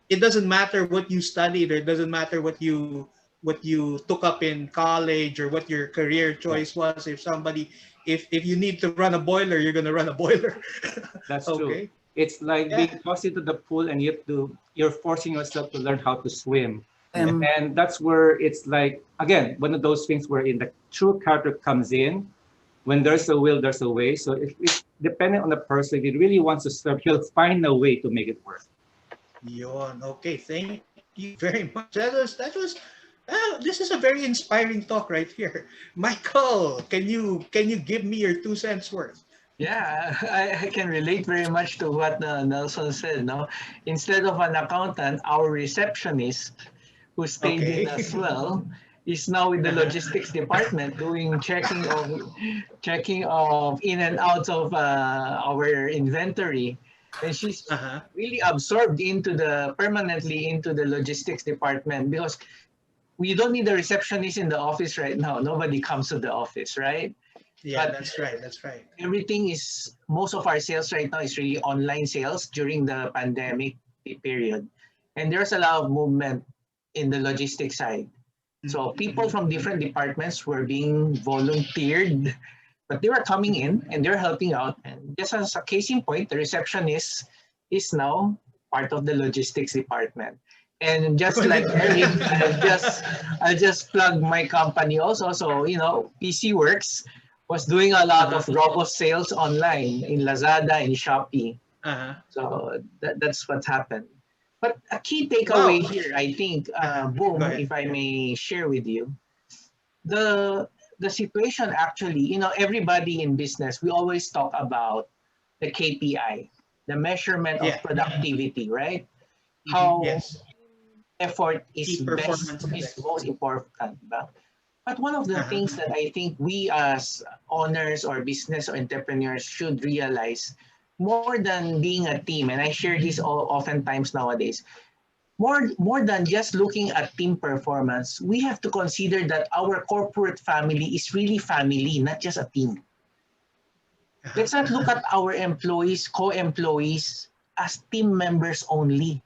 it doesn't matter what you studied, or it doesn't matter what you took up in college, or what your career Yeah, choice was. If you need to run a boiler, you're gonna run a boiler. that's true. Okay. It's like Yeah. being tossed into the pool and you're forcing yourself to learn how to swim. Um, And that's where it's like, again, one of those things wherein the true character comes in. When there's a will, there's a way. So if depending on the person, if he really wants to serve, he'll find a way to make it work. Yon. Okay. Thank you very much. This is a very inspiring talk right here. Michael, can you give me your 2 cents worth? Yeah, I can relate very much to what Nelson said. No, instead of an accountant, our receptionist, who stayed Okay. in as well, is now with the logistics department doing checking of in and out of our inventory, and she's Uh-huh. really absorbed permanently into the logistics department, because we don't need a receptionist in the office right now. Nobody comes to the office, right? Yeah, But that's right. That's right. most of our sales right now is really online sales during the pandemic period. And there's a lot of movement in the logistics side. So people from different departments were being volunteered, but they were coming in and they're helping out. And just as a case in point, the receptionist is now part of the logistics department. And just like Eric, I'll just plug my company also. So, PC Works was doing a lot of robot sales online in Lazada and Shopee. Uh-huh. So that's what happened. But a key takeaway Wow. here, I think, Go Boom, ahead. if I may share with you, the situation actually, everybody in business, we always talk about the KPI, the measurement of Yeah. productivity, right? How Yes. effort is Key performance index. most important. But one of the things that I think we as owners or business or entrepreneurs should realize, more than being a team, and I share this oftentimes nowadays, more than just looking at team performance, we have to consider that our corporate family is really family, not just a team. Let's not look at our employees, co-employees as team members only.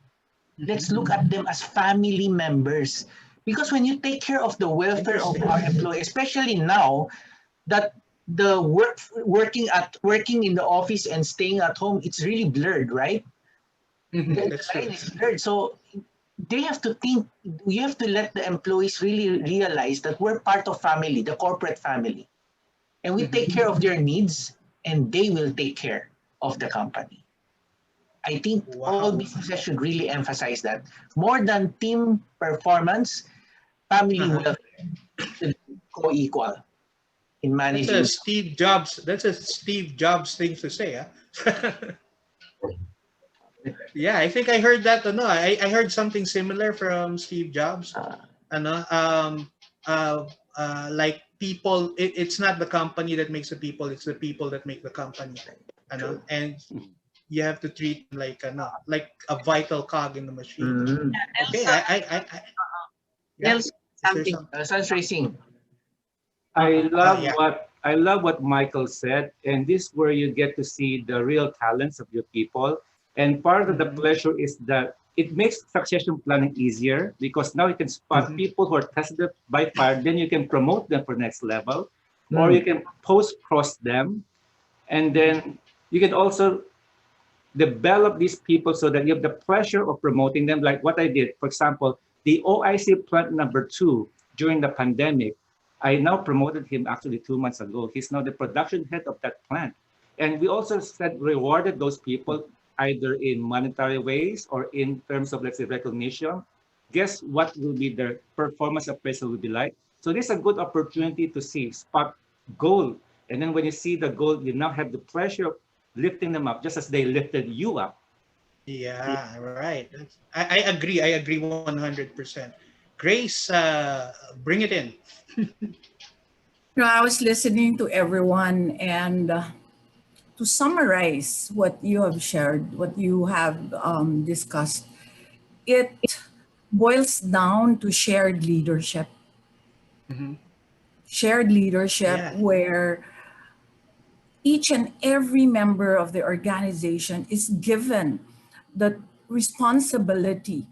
Let's look at them as family members. Because when you take care of the welfare of our employees, especially now that the working in the office and staying at home, it's really blurred, right? The That's true. line is blurred. So they have to think, you have to let the employees really realize that we're part of family, the corporate family. And we take care of their needs, and they will take care of the company. I think all businesses should really emphasize that. More than team performance, family welfare should co-equal in managing. That's a Steve Jobs thing to say, huh? Yeah, I think I heard that. No, I heard something similar from Steve Jobs. Like people, it's not the company that makes the people; it's the people that make the company. And you have to treat them like a vital cog in the machine. Okay, Nelson, something. Sun's Racing. I love yeah. what Michael said, and this is where you get to see the real talents of your people. And part of the pleasure is that it makes succession planning easier, because now you can spot people who are tested by fire, then you can promote them for next level, or you can post cross them, and then you can also develop these people so that you have the pleasure of promoting them, like what I did. For example, the OIC plant number 2 during the pandemic, I now promoted him actually 2 months ago. He's now the production head of that plant. And we also said rewarded those people either in monetary ways or in terms of, let's say, recognition. Guess what will be their performance appraisal will be like? So this is a good opportunity to see, spot goal. And then when you see the goal, you now have the pleasure of lifting them up just as they lifted you up. Yeah, right. I agree. I agree 100%. Grace, bring it in. I was listening to everyone, and to summarize what you have shared, what you have discussed, it boils down to shared leadership. Mhm. Shared leadership Yeah. where each and every member of the organization is given the responsibility.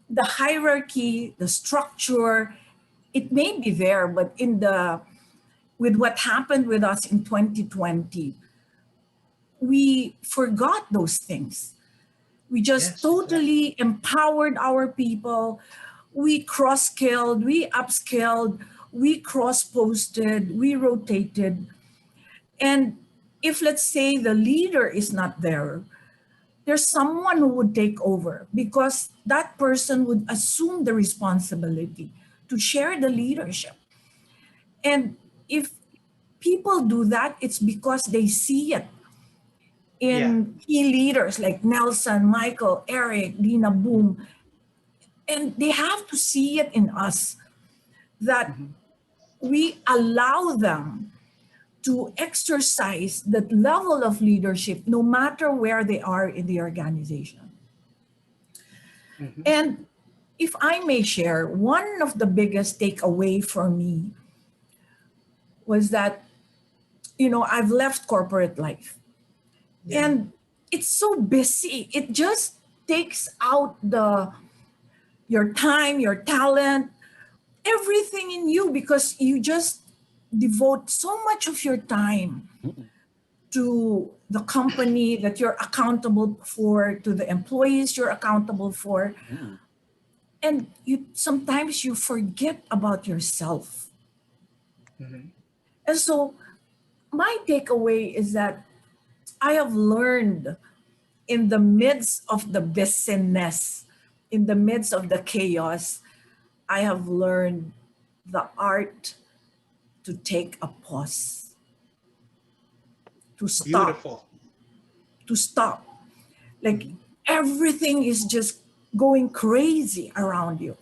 The hierarchy, the structure, it may be there, but with what happened with us in 2020, we forgot those things. We just Yes, totally empowered our people. We cross-skilled, we upskilled, we cross-posted, we rotated. And if, let's say, the leader is not there, there's someone who would take over because that person would assume the responsibility to share the leadership. And if people do that, it's because they see it Yeah. in key leaders like Nelson, Michael, Eric, Dina Boom. And they have to see it in us that Mhm. we allow them to exercise that level of leadership no matter where they are in the organization. Mhm. And if I may share, one of the biggest takeaway for me was that, I've left corporate life Yeah. and it's so busy. It just takes out your time, your talent, everything in you because you just devote so much of your time to the company that you're accountable for, to the employees you're accountable for. And you sometimes you forget about yourself. Mhm. And so my takeaway is that I have learned in the midst of the busyness, in the midst of the chaos, I have learned the art to take a pause, to stop, Beautiful. to stop. Like everything is just going crazy around you.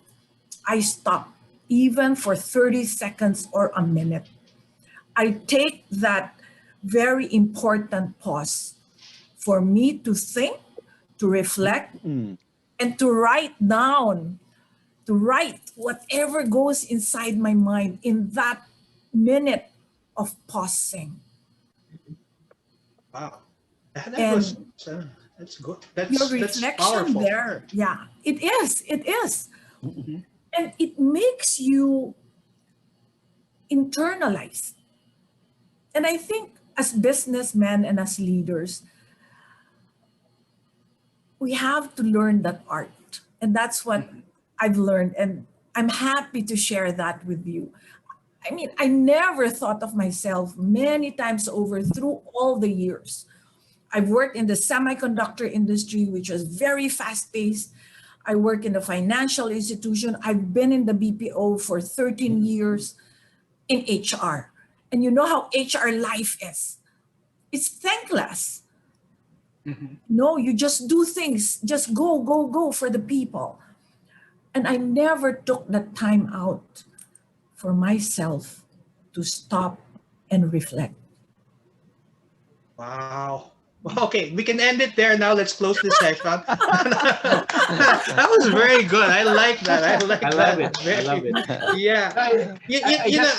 I stop, even for 30 seconds or a minute. I take that very important pause for me to think, to reflect, and to write whatever goes inside my mind in that minute of pausing. Wow. That was And that's good. your That's reflection powerful. there, yeah, it is. It is. Mhm. And it makes you internalize. And I think as businessmen and as leaders, we have to learn that art. And that's what Mhm. I've learned. And I'm happy to share that with you. I mean, I never thought of myself many times over through all the years. I've worked in the semiconductor industry, which was very fast paced. I work in a financial institution. I've been in the BPO for 13 years in HR. And you know how HR life is. It's thankless. Mhm. No, you just do things, just go, go, go for the people. And I never took that time out for myself to stop and reflect. Wow. Okay, we can end it there now. Let's close this session. That was very good. I like that. I like I love that. it. I love Very, it. yeah. You, I, you, I you know,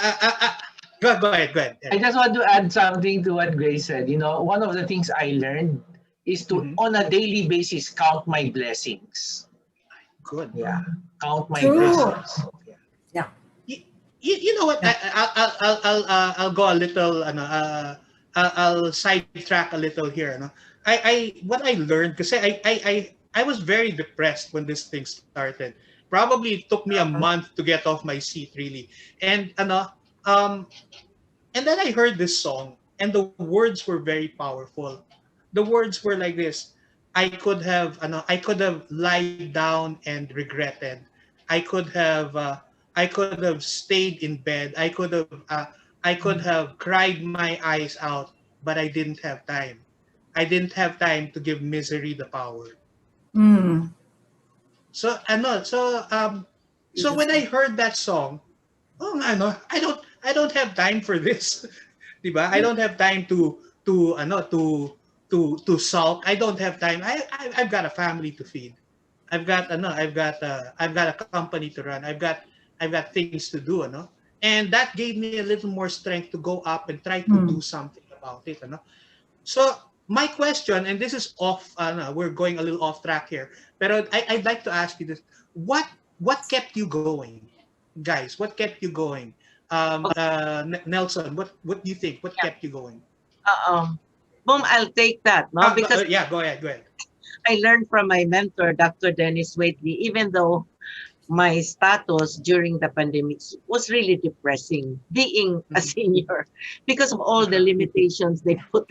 just go ahead. Go ahead. I just want to add something to what Grace said. One of the things I learned is to, Mhm. on a daily basis, count my blessings. Good. Yeah, count my True. blessings. Yeah. You, you know what? Yeah. I'll go a little. I'll sidetrack a little here. No? what I learned, because I was very depressed when this thing started. Probably it took me a month to get off my seat, really. And um and then I heard this song, and the words were very powerful. The words were like this: I could have lied down and regretted. I could have stayed in bed. I could have cried my eyes out, but I didn't have time. I didn't have time to give misery the power. Mm. So ano, so when I heard that song, oh ano, I don't have time for this. 'Di ba? I don't have time to ano to sulk. I don't have time. I've got a family to feed. I've got a company to run. I've got things to do, ano. And that gave me a little more strength to go up and try to do Mm. something about it, ano. So my question, and this is off, we're going a little off track here, but I'd like to ask you this: what kept you going, guys? What kept you going? Nelson, what do you think? What Yeah. kept you going? Boom, I'll take that, no? Because Yeah, go ahead, go ahead. I learned from my mentor, Dr. Dennis Waitley, even though my status during the pandemic was really depressing, being a senior, because of all the limitations they put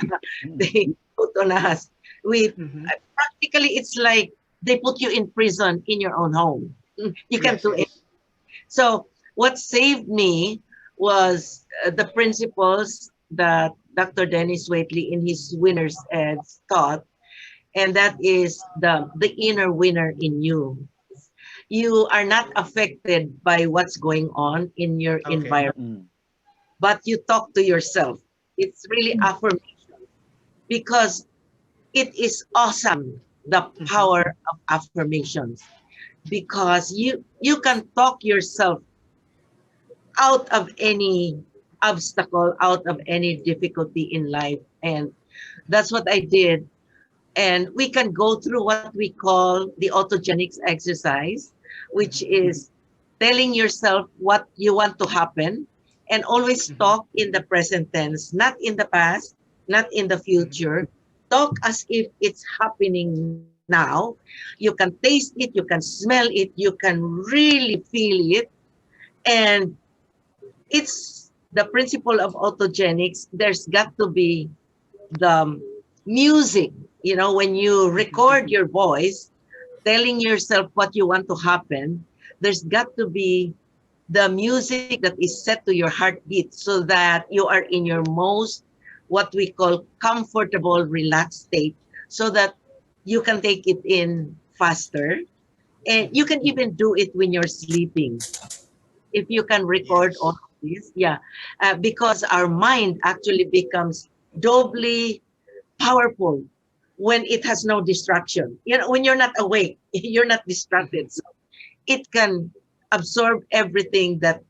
on us. We Mm-hmm. practically, it's like they put you in prison in your own home. You can't Yes, do it. yes. So what saved me was the principles that Dr. Dennis Waitley in his Winner's Eds taught, and that is the inner winner in you. You are not affected by what's going on in your Okay. environment, Mm. but you talk to yourself. It's really affirmation, because it is awesome, the Mm-hmm. power of affirmations, because you can talk yourself out of any obstacle, out of any difficulty in life. And that's what I did. And we can go through what we call the Autogenics exercise, which Mm-hmm. is telling yourself what you want to happen, and always Mm-hmm. talk in the present tense, not in the past, not in the future. Talk as if it's happening now. You can taste it, you can smell it, you can really feel it. And it's the principle of autogenics. There's got to be the music, when you record your voice telling yourself what you want to happen, there's got to be the music that is set to your heartbeat, so that you are in your most, what we call, comfortable, relaxed state, so that you can take it in faster. And you can even do it when you're sleeping, if you can record all Yes. of this. Yeah. Because our mind actually becomes doubly powerful when it has no distraction. When you're not awake, you're not Mm-hmm. distracted. So it can absorb everything, that,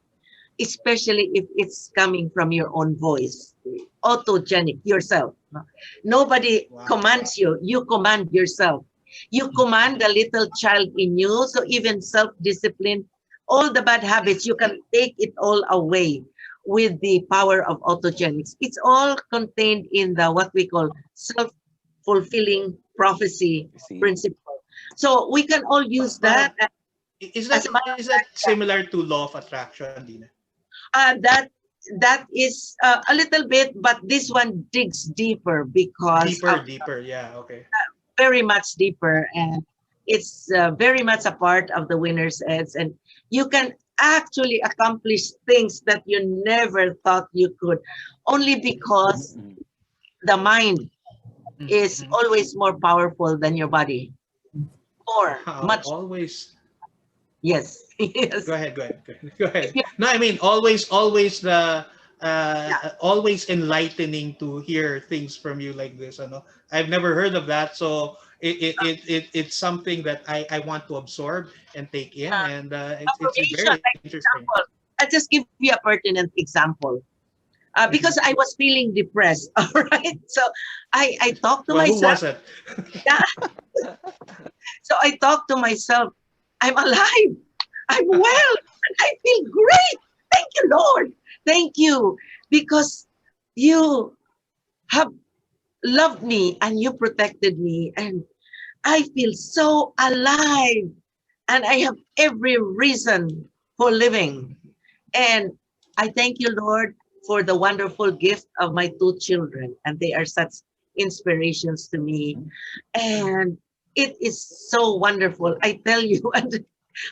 especially if it's coming from your own voice. Autogenic, yourself. No? Nobody Wow. commands you. You command yourself. You command the little child in you. So even self-discipline, all the bad habits, you can take it all away with the power of autogenics. It's all contained in the what we call self-fulfilling prophecy I see. principle. So we can all use But that. As a is matter of that similar to law of attraction, Dina? that is a little bit, but this one digs deeper, because Deeper, of deeper. Yeah. Okay. very much deeper, and it's very much a part of the winner's eds, and you can actually accomplish things that you never thought you could, only because Mm. the mind is Mm-hmm. always more powerful than your body, more, Wow. much. Always. Yes. Yes. Go ahead. Go ahead. Go ahead. Go If ahead. you, No, I mean yeah, always enlightening to hear things from you like this. Ano? I've never heard of that, so it's something that I want to absorb and take in, and it's affirmation, very like interesting. example, I'll just give you a pertinent example. Mm-hmm. Because I was feeling depressed. All right. So I talked to Well, who myself. wasn't? Yeah. So I talked to myself. I'm alive. I'm well. And I feel great. Thank you, Lord. Thank you. Because you have loved me and you protected me. And I feel so alive. And I have every reason for living. And I thank you, Lord, for the wonderful gift of my two children. And they are such inspirations to me. And it is so wonderful. I tell you, and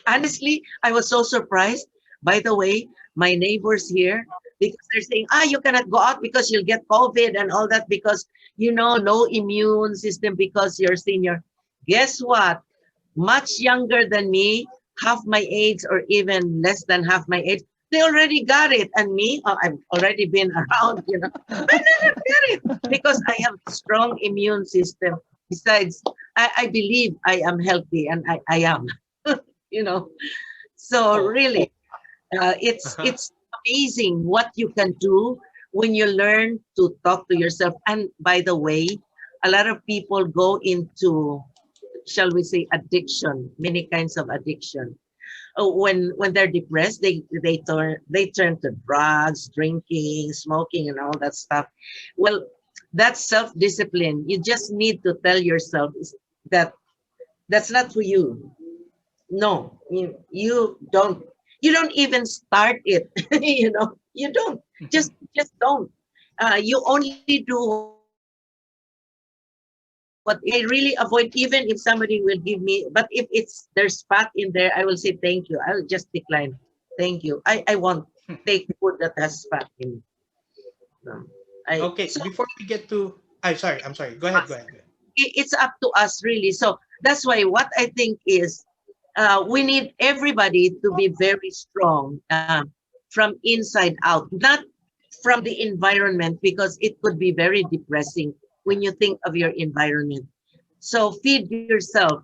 honestly, I was so surprised. By the way, my neighbors here, because they're saying, you cannot go out because you'll get COVID and all that because, low immune system because you're senior. Guess what? Much younger than me, half my age or even less than half my age, they already got it. And me, I've already been around, I never get it because I have strong immune system. Besides, I believe I am healthy and I am, you know. So Oh. really, it's Uh-huh. it's amazing what you can do when you learn to talk to yourself. And by the way, a lot of people go into, shall we say, addiction, many kinds of addiction. When they're depressed, they turn to drugs, drinking, smoking, and all that stuff. Well, that's self-discipline. You just need to tell yourself that that's not for you. No, you don't even start it. You don't. Just don't. You only do what is necessary. I really avoid, even if somebody will give me, but if there's fat in there, I will say thank you. I'll just decline. Thank you. I won't take food that has fat in it. No. I Okay, so before we get to, I'm sorry. Go ahead, go ahead. Go ahead. it's up to us really. So that's why what I think is we need everybody to be very strong from inside out, not from the environment, because it could be very depressing when you think of your environment. So feed yourself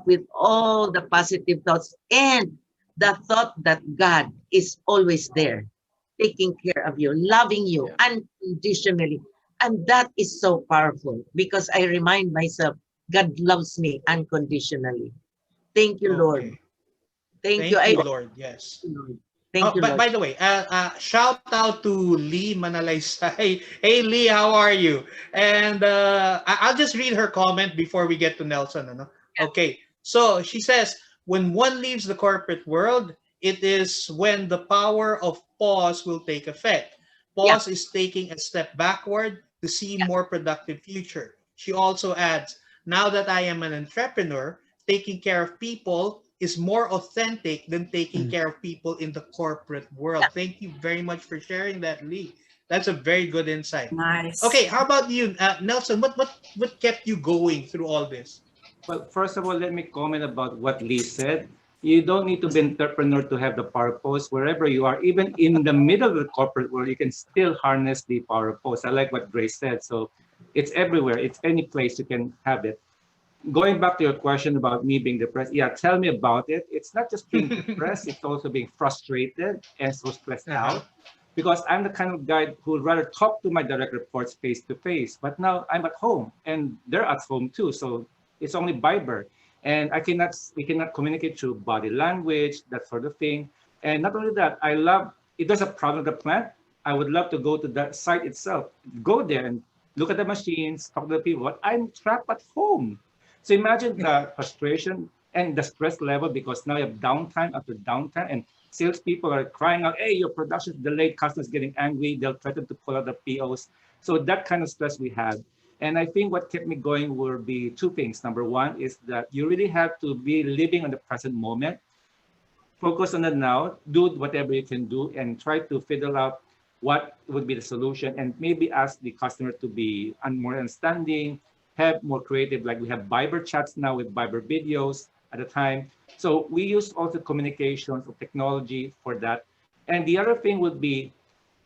with all the positive thoughts and the thought that God is always there, taking care of you, loving you Yeah. unconditionally. And that is so powerful because I remind myself, God loves me unconditionally. Thank you, Lord. Okay. Thank you. Thank you, Lord. Yes. Thank you, By Lord. the way, shout out to Lee Manalaysay. Hey, Lee, how are you? And I'll just read her comment before we get to Nelson. Ano? Okay. So she says, when one leaves the corporate world, it is when the power of pause will take effect. Yeah, Pause is taking a step backward to see yeah, more productive future. She also adds, now that I am an entrepreneur, taking care of people is more authentic than taking care of people in the corporate yeah. world. Thank you very much for sharing that, Lee. That's a very good insight. Okay, Nice. how about you, Nelson? What kept you going through all this? Well, first of all, let me comment about what Lee said. You don't need to be an entrepreneur to have the power pose. Wherever you are, even in the middle of the corporate world, you can still harness the power pose. I like what Grace said. So it's everywhere. It's any place you can have it. Going back to your question about me being depressed, yeah, tell me about it. It's not just being depressed, it's also being frustrated and so stressed Uh-huh. out because I'm the kind of guy who would rather talk to my direct reports face to face. But now I'm at home and they're at home too. So it's only Viber. And we cannot communicate through body language, that sort of thing. And not only that, if there's a problem with the plant, I would love to go to that site itself, go there and look at the machines, talk to the people. But I'm trapped at home. So imagine the frustration and the stress level because now you have downtime after downtime, and salespeople are crying out, "Hey, your production is delayed." Customers getting angry. They'll threaten to pull out the POs. So that kind of stress we had. And I think what kept me going will be two things. Number one is that you really have to be living on the present moment, focus on the now, do whatever you can do, and try to figure out what would be the solution, and maybe ask the customer to be more understanding, have more creative. Like we have Viber chats now with Viber videos at a time. So we use also communications of technology for that. And the other thing would be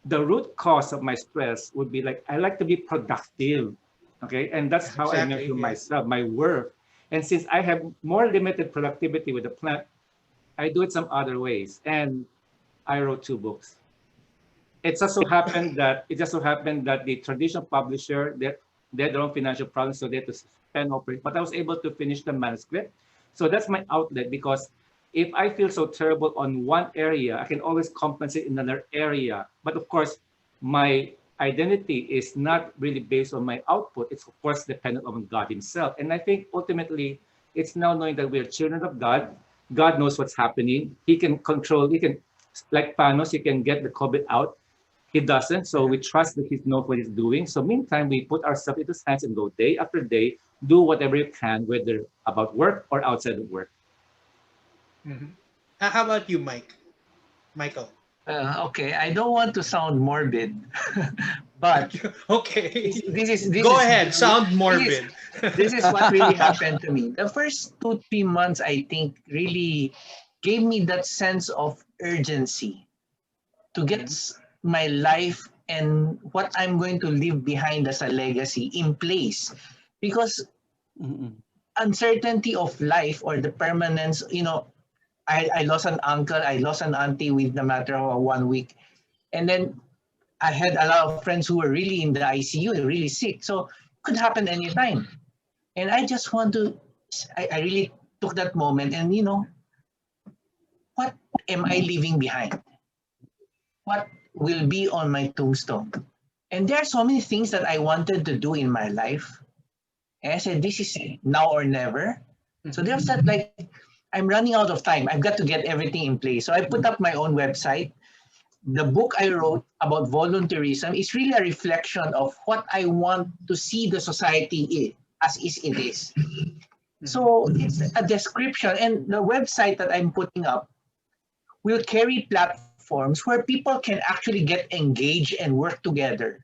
the root cause of my stress would be like I like to be productive. Okay. And that's how I Exactly. measure Yes. myself, my worth. And since I have more limited productivity with the plant, I do it some other ways. And I wrote two books. It just so happened that the traditional publisher they had their own financial problems, so they had to suspend operation. But I was able to finish the manuscript. So that's my outlet because if I feel so terrible on one area, I can always compensate in another area. But of course, my identity is not really based on my output. It's of course dependent on God Himself. And I think ultimately it's now knowing that we are children of God. God knows what's happening. He can control, he can, like Panos, he can get the COVID out. He doesn't. So we trust that He knows what He's doing. So meantime, we put ourselves in His hands and go day after day, do whatever you can, whether about work or outside of work. Mhm. How about you, Michael? Okay, I don't want to sound morbid, but Okay. this Go is ahead. Sound this is, morbid. this is what really happened to me. The first 2-3 months, I think, really gave me that sense of urgency to get my life and what I'm going to leave behind as a legacy in place, because Mm-mm. uncertainty of life or the permanence, I lost an uncle, I lost an auntie within the matter of 1 week. And then I had a lot of friends who were really in the ICU, really sick. So it could happen anytime. And I just want to, I really took that moment and, what am I leaving behind? What will be on my tombstone? And there are so many things that I wanted to do in my life. And I said, this is now or never. So there's that, like, I'm running out of time. I've got to get everything in place. So I put up my own website. The book I wrote about volunteerism is really a reflection of what I want to see the society as it is. So it's a description, and the website that I'm putting up will carry platforms where people can actually get engaged and work together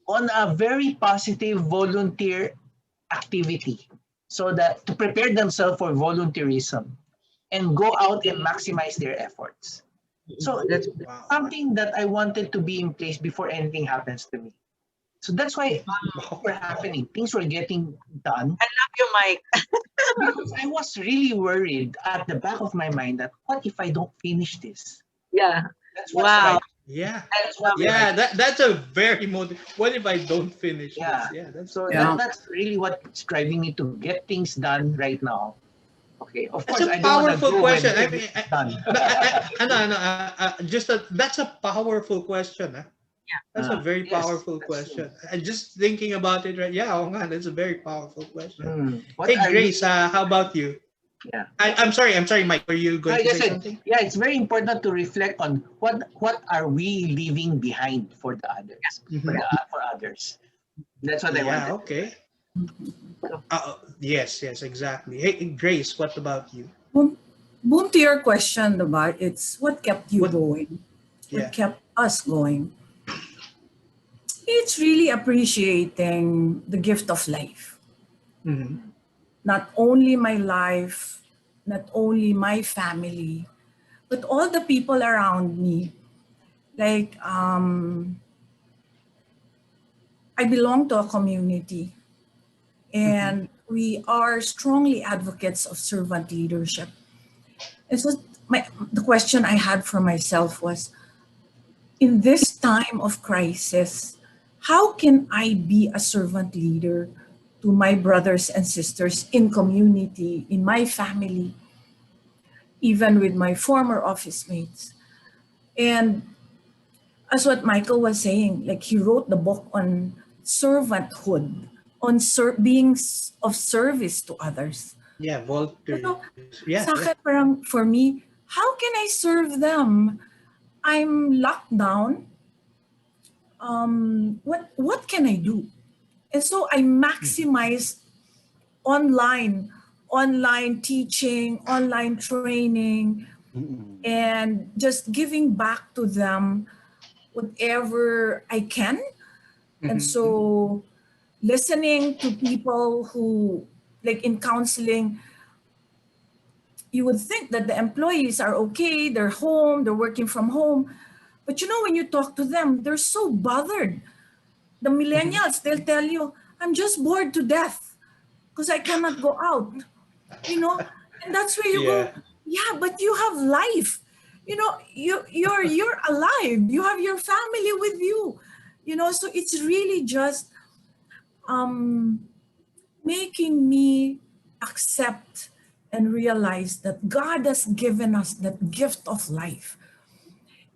on a very positive volunteer activity, so that to prepare themselves for volunteerism and go out and maximize their efforts. So That's Wow. something that I wanted to be in place before anything happens to me. So that's why things were happening. Things were getting done you, Mike. because I was really worried at the back of my mind that what if I don't finish this? Yeah. That's what's Wow. right. Yeah. That's what's Yeah, right. that's a very what if I don't finish Yeah. this? Yeah, that's So Yeah. that's really what's driving me to get things done right now. Okay. Of that's course, a I don't want to powerful go when question. I mean, everything's done. just that's a powerful question. That's a very Yes, powerful that's true. question. And just thinking about it, right? Yeah, oh man, that's a very powerful question. What Hey, are you? Grace, how about you? Yeah. I'm sorry, Mike. Were you So going I to just say said, something? yeah, it's very important to reflect on what are we leaving behind for the others, Mhm. for others. That's what I Yeah. wanted. Okay. Yes. Yes. Exactly. Hey, Grace, what about you? Boom to your question, diba? It's what kept you What? going? What Yeah. kept us going? It's really appreciating the gift of life. Hmm. Not only my life, not only my family, but all the people around me. Like, I belong to a community, Hmm. and we are strongly advocates of servant leadership. And so the question I had for myself was, in this time of crisis, how can I be a servant leader to my brothers and sisters in community, in my family, even with my former office mates? And as what Michael was saying, like he wrote the book on servanthood, on being of service to others. Yeah. You know, Volunteers. Yeah. Yeah. sa akin parang for me, how can I serve them? I'm locked down. What can I do? And so I maximize online, online teaching, online training, Mm-mm. and just giving back to them whatever I can. And Hmm. so listening to people who, like in counseling, you would think that the employees are okay, they're home, they're working from home. But when you talk to them, they're so bothered. The Hmm. millennials, they'll tell you, I'm just bored to death because I cannot go out, you know? And that's where you Yeah. go, yeah, but you have life. You're alive. You have your family with you. So it's really just um making me accept and realize that God has given us that gift of life.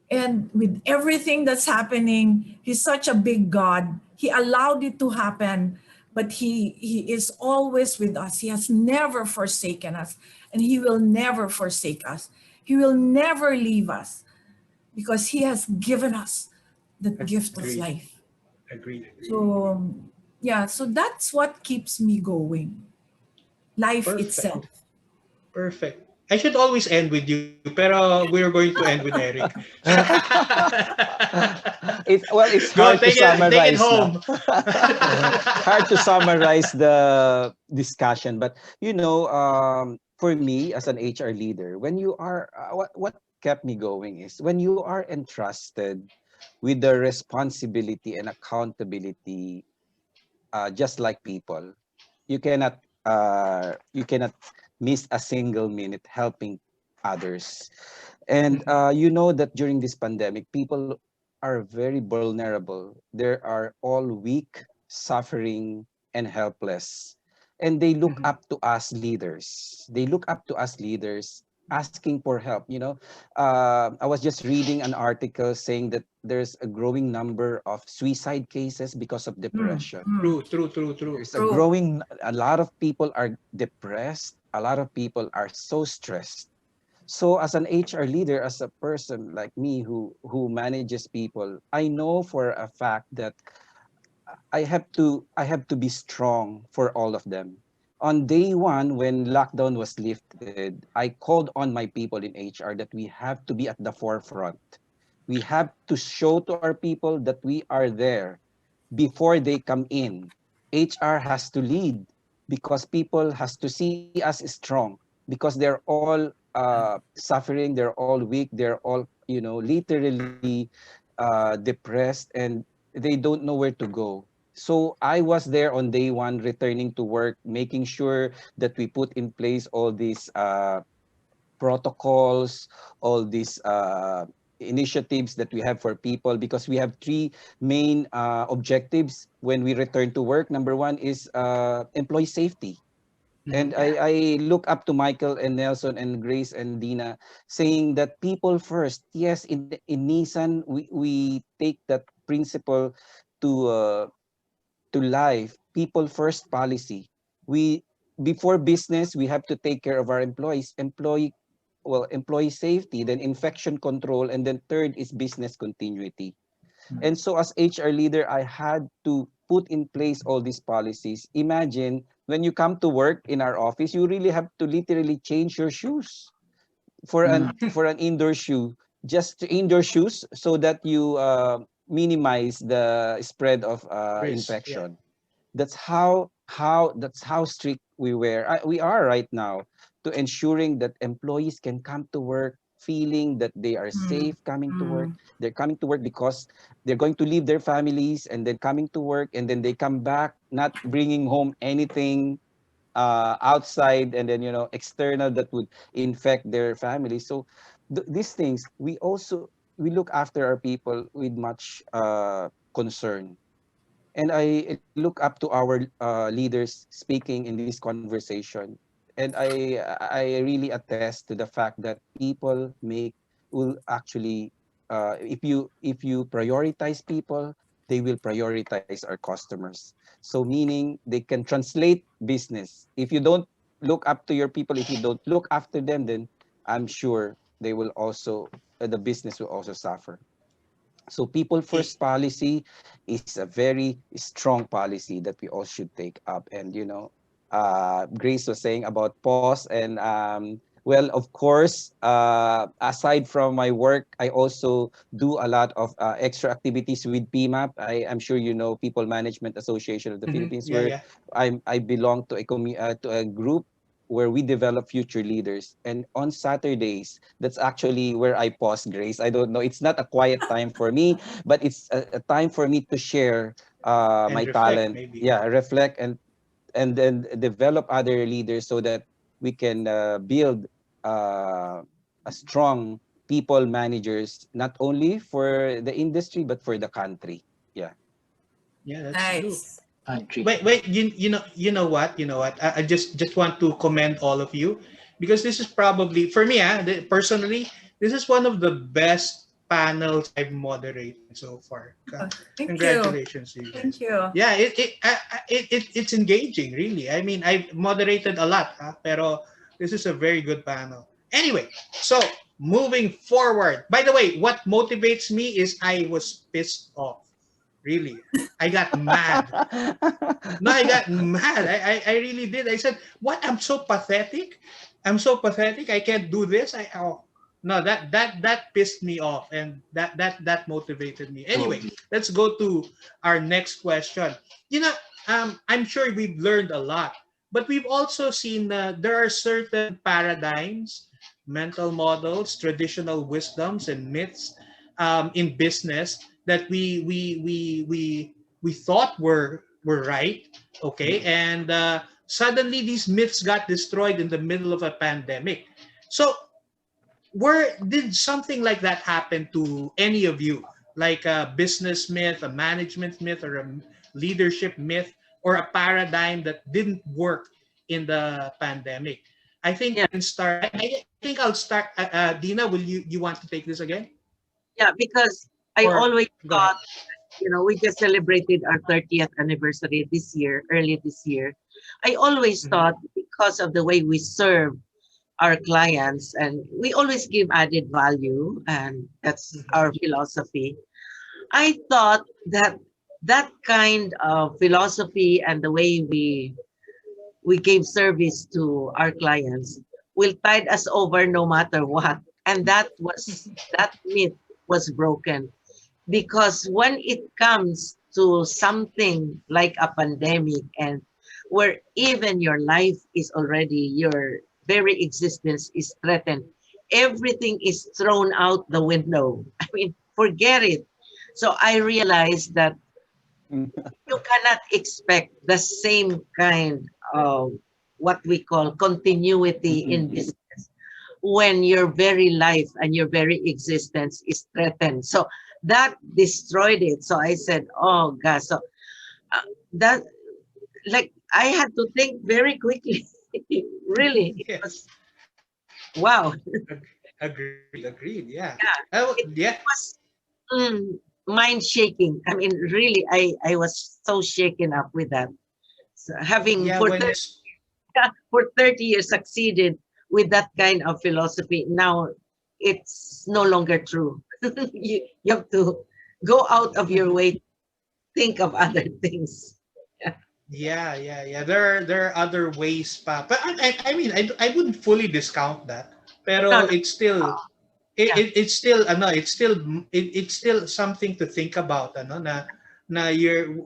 And with everything that's happening, he's such a big God. He allowed it to happen, but he is always with us. He has never forsaken us, and he will never forsake us. He will never leave us because he has given us the gift of Agreed. life. Agreed. So yeah, so that's what keeps me going. Life Perfect. itself. Perfect. I should always end with you, pero we're going to end with Eric. It's Go, hard to take it summarize now. home. Hard to summarize the discussion, but for me as an HR leader, when you are what kept me going is when you are entrusted with the responsibility and accountability, just like people, you cannot miss a single minute helping others. And Mhm. you know that during this pandemic, people are very vulnerable. They are all weak, suffering, and helpless. And they look Mhm. up to us leaders. They look up to us leaders asking for help. I was just reading an article saying that there's a growing number of suicide cases because of Mm, depression. mm, True, true, true, true. There's true. a lot of people are depressed. A lot of people are so stressed. So as an HR leader, as a person like me who manages people, I know for a fact that I have to be strong for all of them. On day one, when lockdown was lifted, I called on my people in HR that we have to be at the forefront. We have to show to our people that we are there before they come in. HR has to lead because people has to see us strong because they're all suffering, they're all weak, they're all literally depressed, and they don't know where to go. So I was there on day one, returning to work, making sure that we put in place all these protocols, all these initiatives that we have for people, because we have three main objectives when we return to work. Number one is employee safety. Mhm. And I look up to Michael and Nelson and Grace and Dina saying that people first. Yes, in Nissan, we take that principle to life. People first policy. We Before business, we have to take care of our employees. Employee safety, then infection control, and then third is business continuity. And so as HR leader, I had to put in place all these policies. Imagine when you come to work in our office, you really have to literally change your shoes for an indoor shoe, just indoor shoes, so that you minimize the spread of Risk. Yeah. infection. That's how strict we are right now, to ensuring that employees can come to work feeling that they are Mm, safe coming to work. mm, They're coming to work because they're going to leave their families and then coming to work, and then they come back not bringing home anything outside, and then external that would infect their family. So these things, we look after our people with much concern. And I look up to our leaders speaking in this conversation, and I really attest to the fact that people will actually, if you prioritize people, they will prioritize our customers. So meaning they can translate business. If you don't look up to your people, if you don't look after them, then I'm sure they will also the business will also suffer. So people Eh, first policy is a very strong policy that we all should take up. And Grace was saying about pause, and well, of course, aside from my work, I also do a lot of extra activities with PMAP. I'm sure you know, People Management Association of the mhm. Philippines, Yeah, where yeah. I belong to a group where we develop future leaders. And on Saturdays, that's actually where I pause, Grace. I don't know. It's not a quiet time for me, but it's a time for me to share And my reflect, talent. maybe. Yeah, reflect and then develop other leaders so that we can build a strong people managers, not only for the industry but for the country. Yeah. Yeah, that's true. nice. Country. Wait. You know what? I just want to commend all of you, because this is probably for me. Personally, this is one of the best panels I've moderated so far. Thank you. Congratulations to you guys. Thank you. Yeah, it's engaging, really. I mean, I've moderated a lot, pero this is a very good panel. Anyway, so moving forward. By the way, what motivates me is I was pissed off. Really, I got mad. No, I got mad. I really did. I said, "What? I'm so pathetic. I'm so pathetic. I can't do this." No, that pissed me off, and that motivated me. Anyway, let's go to our next question. You know, I'm sure we've learned a lot, but we've also seen there are certain paradigms, mental models, traditional wisdoms, and myths in business that we thought were right, okay, and suddenly these myths got destroyed in the middle of a pandemic. So where did something like that happen to any of you, like a business myth, a management myth, or a leadership myth, or a paradigm that didn't work in the pandemic? I think Yeah. we can start. I think I'll start. Dina, will you want to take this again? Yeah, because I Or always go ahead. thought, we just celebrated our 30th anniversary this year, early this year. I always Mhm. thought because of the way we serve our clients and we always give added value, and that's Mhm. our philosophy. I thought that that kind of philosophy and the way we gave service to our clients will tide us over no matter what. And that myth was broken, because when it comes to something like a pandemic, and where even your life is already, your very existence is threatened, everything is thrown out the window. I mean, forget it. So I realized that you cannot expect the same kind of what we call continuity in business when your very life and your very existence is threatened. So that destroyed it. So I said, oh gosh, so that, like, I had to think very quickly. Really, it was, Yes. wow. Agreed. Yeah. Yeah, Oh, it yeah. was mind shaking. I mean, really, I was so shaken up with that. So having Yeah. for When 30, you for 30 years succeeded with that kind of philosophy, now it's no longer true. You have to go out of your Mhm. way to think of other things. Yeah. Yeah. There are other ways, pa. But I mean, I wouldn't fully discount that. No, Pero no, it's still yeah. it's still something to think about, na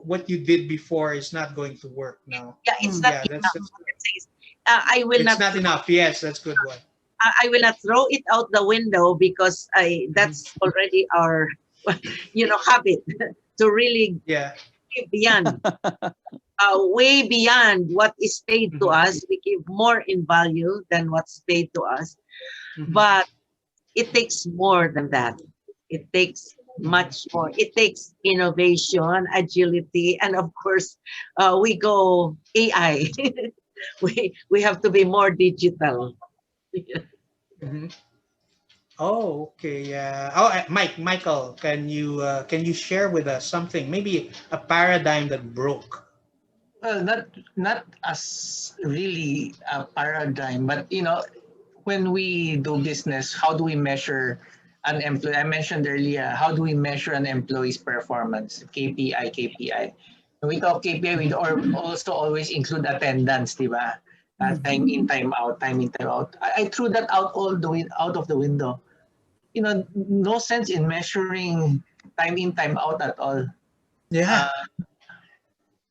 what you did before is not going to work now. Yeah, it's not Yeah, enough. that's Let's say, I will it's not not enough. Yes, that's a good one. I will not throw it out the window, because Mhm. that's already our habit to really Yeah. give beyond, way beyond what is paid to Mhm. us. We give more in value than what's paid to us, Mhm. but it takes more than that. It takes Mhm. much more. It takes innovation, agility, and of course, we go AI. We have to be more digital. Mhm. Oh, okay. Yeah. Oh, Michael, can you share with us something, maybe a paradigm that broke? Well, not as really a paradigm, but when we do business, how do we measure an employee? I mentioned earlier, how do we measure an employee's performance? KPI, KPI. When we talk KPI, we also always include attendance, di ba? Time in, time out, time in, time out. I threw that out all the way out of the window. No sense in measuring time in, time out at all. Yeah. Uh,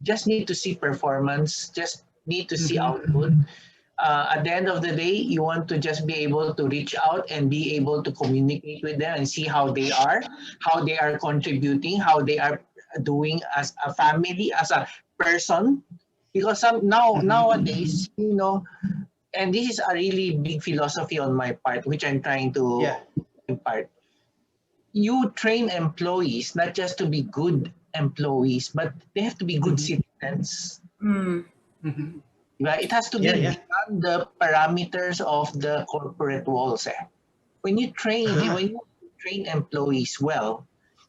just need to see performance, just need to see Mhm. output. At the end of the day, you want to just be able to reach out and be able to communicate with them and see how they are contributing, how they are doing as a family, as a person. Because Mhm. nowadays, and this is a really big philosophy on my part, which I'm trying to Yeah. impart. You train employees not just to be good employees, but they have to be good Mhm. citizens. Mm. Mhm. Right? It has to Yeah. be Yeah. beyond the parameters of the corporate walls. When you train, Ah. when you train employees well,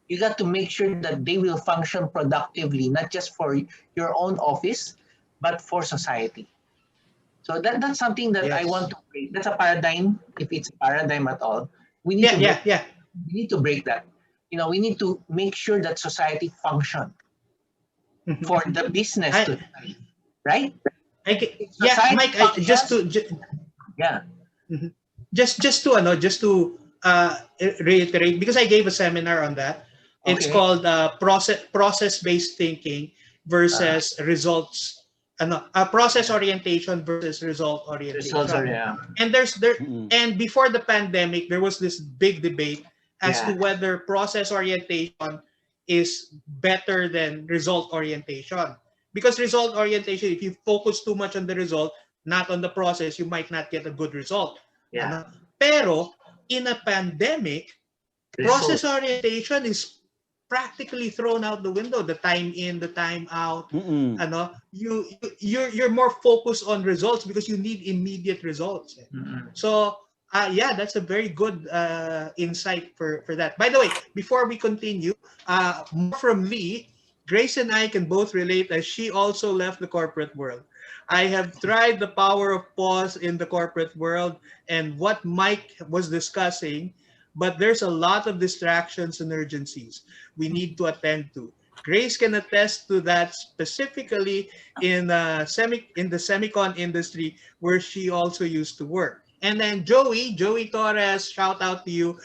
you got to make sure that they will function productively, not just for your own office, but for society. So that's something that I want Yes. to break. That's a paradigm, if it's a paradigm at all. We need Yeah, to yeah, break. yeah. We need to break that. We need to make sure that society function Mhm. for the business to I, thrive, right? If yeah, society Mike, functions, yeah, mhm. Just to reiterate, because I gave a seminar on that. It's okay. called process based thinking Uh, versus results. Process orientation versus result results are, orientation. yeah, And there's there Mm-mm. and before the pandemic, there was this big debate as to yeah, whether process orientation is better than result orientation. Because result orientation, if you focus too much on the result, not on the process, you might not get a good result. yeah. Ano? Pero in a pandemic, Result, process orientation is practically thrown out the window. The time in, the time out. Mm-mm. You're more focused on results because you need immediate results. mm-mm. So yeah, that's a very good insight for that. By the way, before we continue, more from Lee. Grace and I can both relate as she also left the corporate world. I have tried the power of pause in the corporate world and what Mike was discussing, but there's a lot of distractions and urgencies we need to attend to. Grace can attest to that specifically in the semicon industry where she also used to work. And then Joey Torres, shout out to you.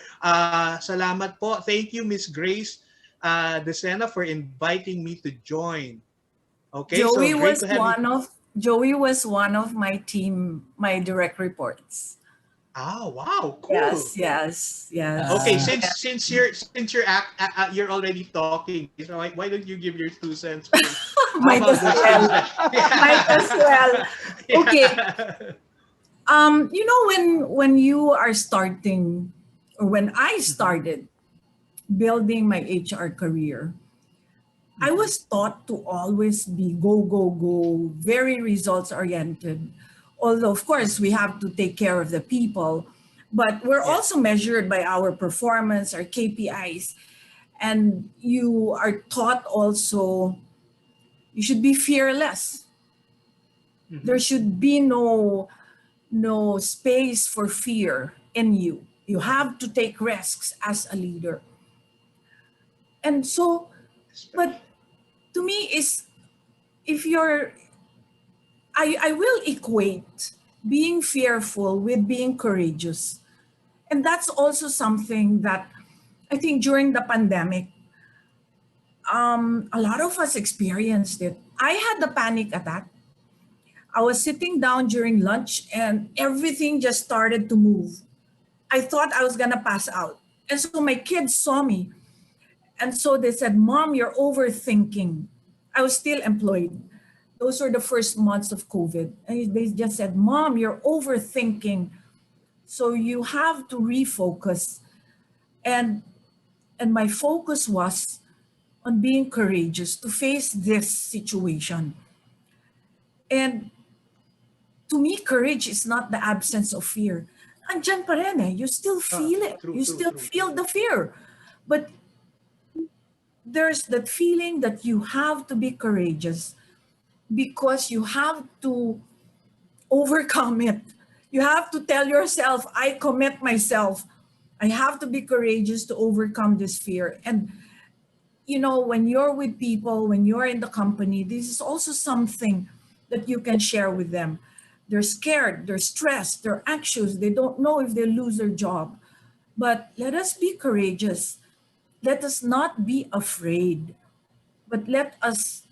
Salamat po. Thank you, Miss Grace Desena, for inviting me to join. Okay, so Joey great was to have you. one of Joey was one of my team, my direct reports. Ah, wow, cool. Yes, yes, Okay, yes. Uh, since you're already talking, so why don't you give your 2 cents first? How Might about as those things well. that? Might as well. Okay. Yeah. When you are starting, or when I Mhm, started building my HR career, I mhm. was taught to always be go, go, go, very results oriented. Although, of course, we have to take care of the people, but we're Yeah. also measured by our performance, our KPIs. And you are taught also you should be fearless. There Mhm. should be no space for fear in you. You Uh-huh. have to take risks as a leader. And so, but Especially. to me is if you're I will equate being fearful with being courageous. And that's also something that I think during the pandemic, a lot of us experienced it. I had the panic attack. I was sitting down during lunch and everything just started to move. I thought I was gonna pass out. And so my kids saw me. And so they said, Mom, you're overthinking. I was still employed. Those were the first months of COVID. And they just said, Mom, you're overthinking. So you have to refocus. And and my focus was on being courageous to face this situation. And to me, courage is not the absence of fear. Andyan pa rin eh. You still feel it. True, You true, still true. feel the fear. But there's that feeling that you have to be courageous because you have to overcome it. You have to tell yourself, I commit myself. I have to be courageous to overcome this fear. And when you're with people, when you're in the company, this is also something that you can share with them. They're scared, they're stressed, they're anxious, they don't know if they lose their job. But let us be courageous. Let us not be afraid. But let us,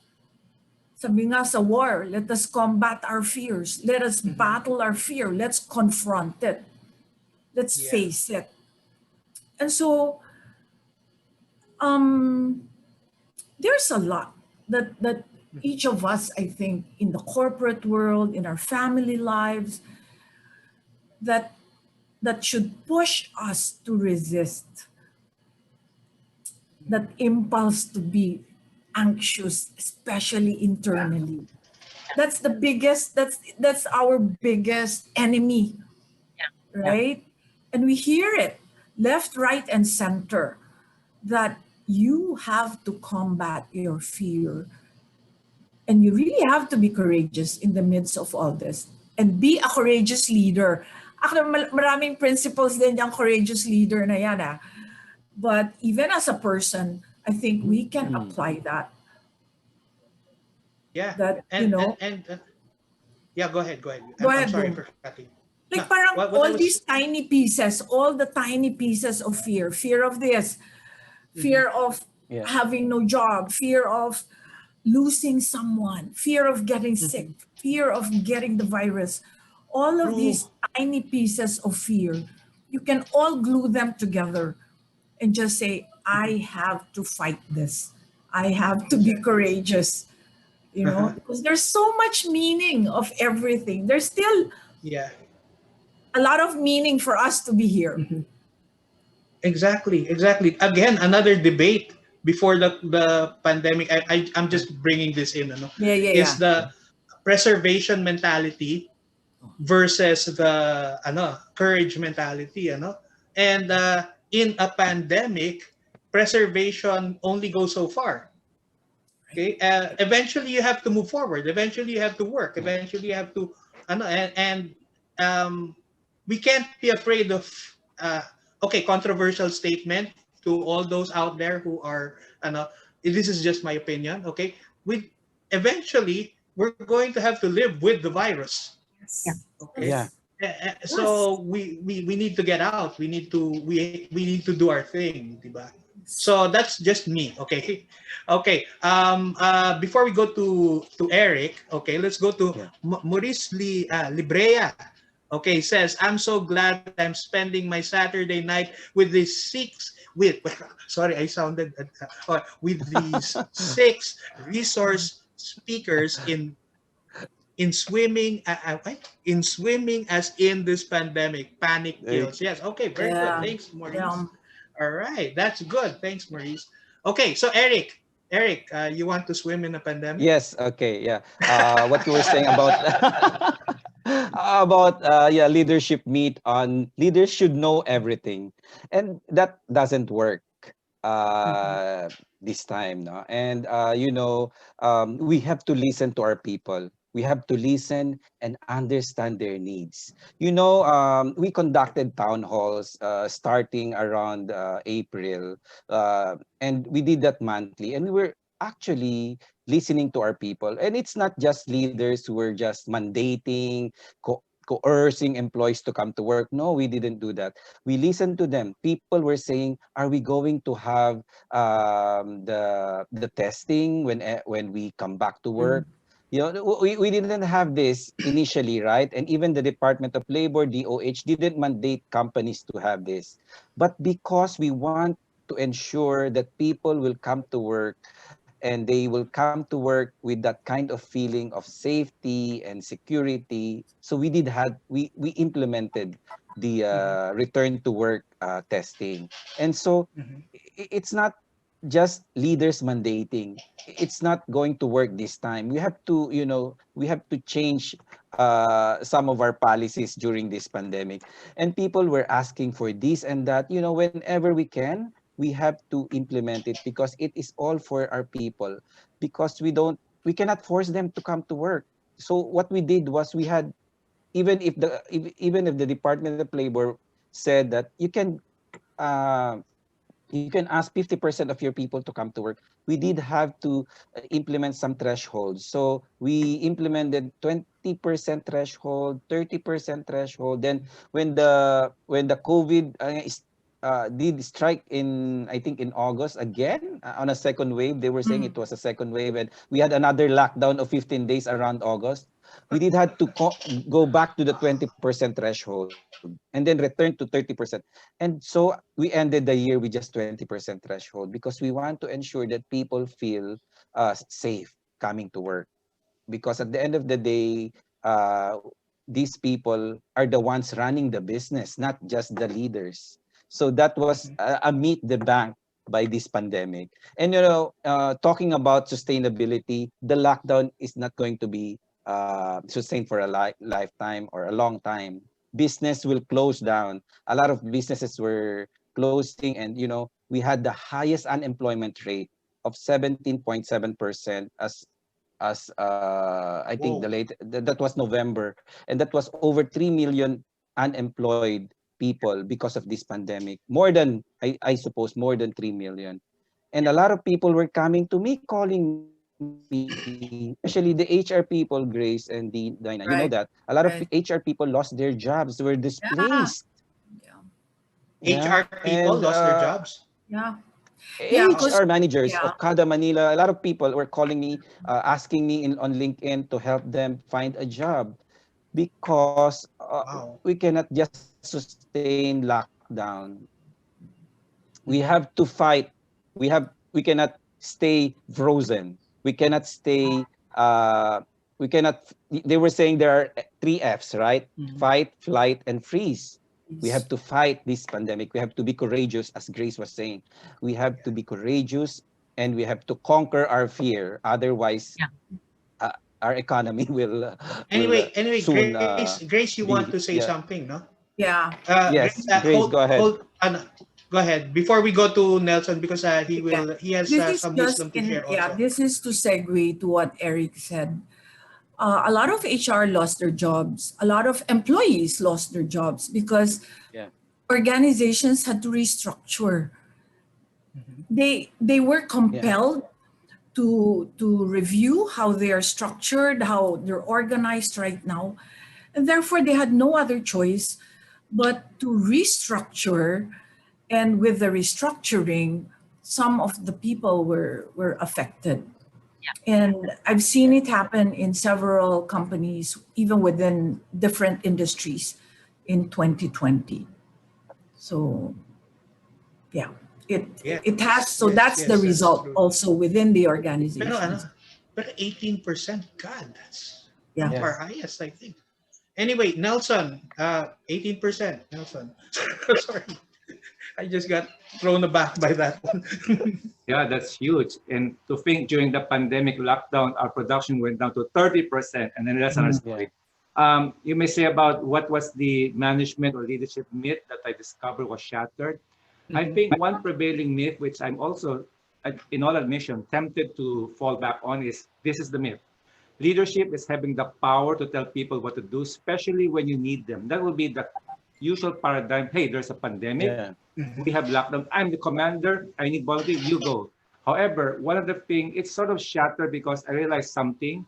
sabi nga sa war, let us combat our fears. Let us Mhm. battle our fear. Let's confront it. Let's Yeah. face it. And so, um, there's a lot that Mhm. each of us, I think, in the corporate world, in our family lives, that that should push us to resist that impulse to be anxious, especially yeah, internally. That's our biggest enemy, Yeah. right? And we hear it. left, right, and center, that you have to combat your fear. And you really have to be courageous in the midst of all this. And be a courageous leader. Actually, maraming principles din yung courageous leader na yan. But even as a person, I think we can apply that. Yeah. That, you know, Yeah, go ahead. Go ahead. go I'm ahead, sorry Boom. for cutting. Like No, parang what I all was. these tiny pieces, all the tiny pieces of fear, fear of this, fear of Yeah. having no job, fear of losing someone, fear of getting sick, fear of getting the virus. All of True. these tiny pieces of fear, you can all glue them together and just say, I have to fight this. I have to be courageous, you know, because there's so much meaning of everything. There's still Yeah. a lot of meaning for us to be here. Exactly. Exactly. Again, another debate before the pandemic. I'm just bringing this in. Ano, Yeah, yeah, is yeah. the preservation mentality versus the courage mentality, and in a pandemic, preservation only goes so far. Okay, eventually you have to move forward. Eventually you have to work. Yeah. Eventually you have to, and we can't be afraid of. Okay, controversial statement to all those out there who are, this is just my opinion. Okay, we eventually we're going to have to live with the virus. Yeah. Yes. Okay. Yeah. Yes. Yes. So we need to get out. We need to do our thing, diba? Yes. So that's just me. Okay. Okay. Before we go to Eric, okay, let's go to Yeah. Maurice Librea. Okay, says, I'm so glad I'm spending my Saturday night with these sorry, I sounded with these 6 resource speakers in swimming as in this pandemic. Panic kills. Yes. Okay. Very good. Yeah. Thanks, Maurice. Yeah. All right. That's good. Thanks, Maurice. Okay. So Eric, you want to swim in a pandemic? Yes. Okay. Yeah. What you were saying about about yeah, leadership meet on leaders should know everything, and that doesn't work Mhm. this time, no. And we have to listen to our people. We have to listen and understand their needs. We conducted town halls starting around April, and we did that monthly, and we were actually listening to our people. And it's not just leaders who were just mandating, coercing employees to come to work. No, we didn't do that. We listened to them. People were saying, "Are we going to have the testing when we come back to work?" We didn't have this initially, right? And even the Department of Labor, DOH, didn't mandate companies to have this. But because we want to ensure that people will come to work and they will come to work with that kind of feeling of safety and security, so we implemented the Mhm. return to work testing. And so Mhm. it's not just leaders mandating. It's not going to work this time. We have to change some of our policies during this pandemic. And people were asking for this and that. Whenever we can, we have to implement it because it is all for our people. Because we cannot force them to come to work. So what we did was we had, even if the Department of Labor said that uh, you can ask 50% of your people to come to work. We did have to implement some thresholds. So we implemented 20% threshold, 30% threshold. Then when the COVID did strike in, I think, in August again, on a second wave, they were saying it was a second wave, and we had another lockdown of 15 days around August. We did have to go back to the 20% threshold and then return to 30%. And so we ended the year with just 20% threshold because we want to ensure that people feel safe coming to work. Because at the end of the day, uh, these people are the ones running the business, not just the leaders. So that was Mhm. a meet the bank by this pandemic. And talking about sustainability, the lockdown is not going to be sustained for a lifetime or a long time. Business will close down. A lot of businesses were closing, and we had the highest unemployment rate of 17.7% as I think Whoa. that was November, and that was over 3 million unemployed people because of this pandemic. More than I suppose more than 3 million. And a lot of people were coming to me, calling me, especially the HR people, Grace and the Dinah. You know that a lot of Right. HR people Right. lost their jobs, were displaced. Yeah. Yeah. Yeah, HR and people lost their jobs. Yeah. Yeah. HR Because, managers of yeah. Kada Manila, a lot of people were calling me, asking me on LinkedIn to help them find a job because Wow. we cannot just sustain lockdown. We have to Mhm. fight. We cannot stay frozen. We cannot stay. We cannot. They were saying there are three F's, right? Mhm. Fight, flight, and freeze. We have Yes. to fight this pandemic. We have to be courageous, as Grace was saying. We have to be courageous, and we have to conquer our fear. Otherwise, Yeah. our economy will Anyway, soon Grace, you want to be, say yeah. something, no? Yeah. Grace, Yes, Grace, go ahead. go ahead before we go to Nelson because Yeah. he has This is some just wisdom to in, share yeah, also. this is to segue to what Eric said. A lot of HR lost their jobs. A lot of employees lost their jobs because Yeah. organizations had to restructure. Mhm. They were Yeah. compelled to review how they are structured, how they're organized right now. And therefore they had no other choice but to restructure. And with the restructuring, some of the people were affected. And I've seen it happen in several companies, even within different industries in 2020. So yeah, it has, so that's the That's result true. also within the Pero organizations. 18%, God, that's one Yeah. of Yeah. our highest, I think. Anyway, Nelson, 18%. Nelson, sorry, I just got thrown aback by that one. Yeah, that's huge. And to think during the pandemic lockdown, our production went down to 30%, and then that's another Yeah. story. You may say about what was the management or leadership myth that I discovered was shattered. I Mhm. think one prevailing myth, which I'm also, in all admission, tempted to fall back on, is this is the myth. Leadership is having the power to tell people what to do, especially when you need them. That will be the usual paradigm. Hey, there's a pandemic. Yeah. We have lockdown. I'm the commander. I need volunteer. You go. However, one of the things, it's sort of shattered because I realized something.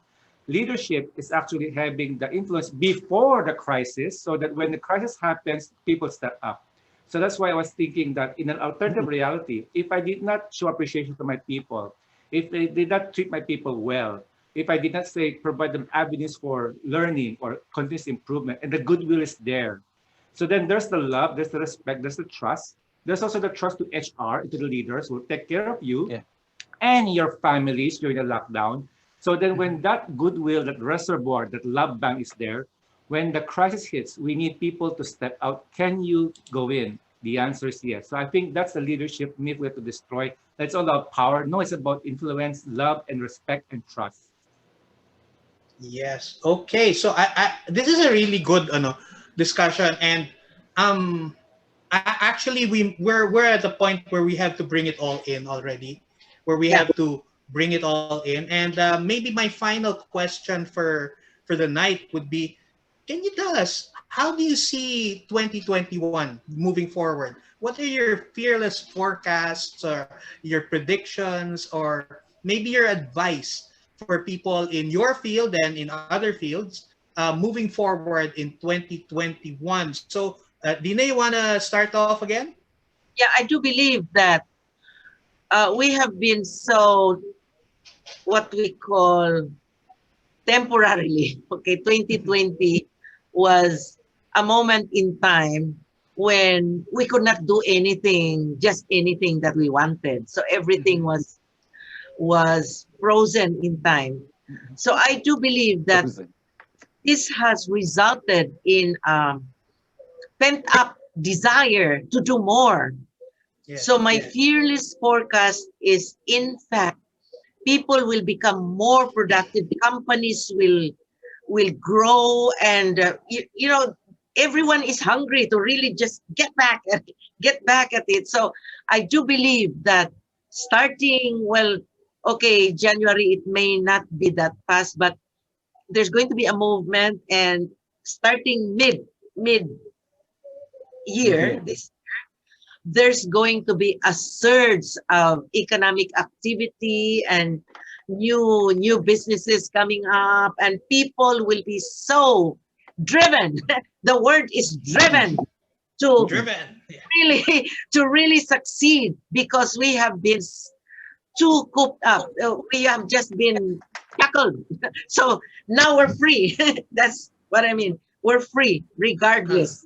Leadership is actually having the influence before the crisis so that when the crisis happens, people step up. So that's why I was thinking that in an alternative reality, if I did not show appreciation to my people, if they did not treat my people well, if I did not say provide them avenues for learning or continuous improvement, and the goodwill is there, so then there's the love, there's the respect, there's the trust. There's also the trust to HR, to the leaders who will take care of you Yeah. and your families during the lockdown. So then when Mhm. that goodwill, that reservoir, that love bank is there, when the crisis hits, we need people to step out. Can you go in? The answer is yes. So I think that's the leadership myth we have to destroy. It's all about power. No, it's about influence, love, and respect and trust. Yes. Okay. So this is a really good discussion, and um actually we're at the point where we have to bring it all in already, where we Yeah. have to bring it all in, and maybe my final question for the night would be, can you tell us how do you see 2021 moving forward? What are your fearless forecasts or your predictions or maybe your advice for people in your field and in other fields moving forward in 2021? So, Dina, you want to start off again? Yeah, I do believe that we have been so, what we call, temporarily, okay, 2020 was a moment in time when we could not do anything, just anything that we wanted. So everything Mhm. was frozen in time. So I do believe that Frozen. this has resulted in pent up desire to do more. So Yes. my fearless forecast is, in fact, people will become more productive. Companies will grow, and you know, everyone is hungry to really just get back at it. So I do believe that starting, well, okay, January, it may not be that fast, but there's going to be a movement, and starting mid year, there's going to be a surge of economic activity and new businesses coming up, and people will be so driven. The word is driven to Driven. Yeah. really to really succeed, because we have been too cooped up. We have just been shackled. So now we're free. That's what I mean. We're free regardless.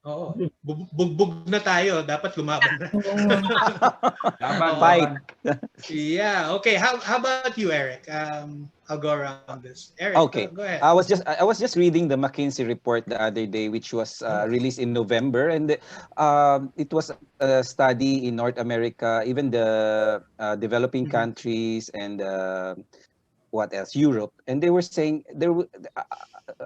Oo. Bugbog na tayo. Dapat lumaban na. Laban, Fight. laban. Yeah. Okay. How about you, Eric? I'll go around this. Eric, Okay. go ahead. I was just reading the McKinsey report the other day, which was released in November, and it was a study in North America, even the developing countries, and what else, Europe, and they were saying there was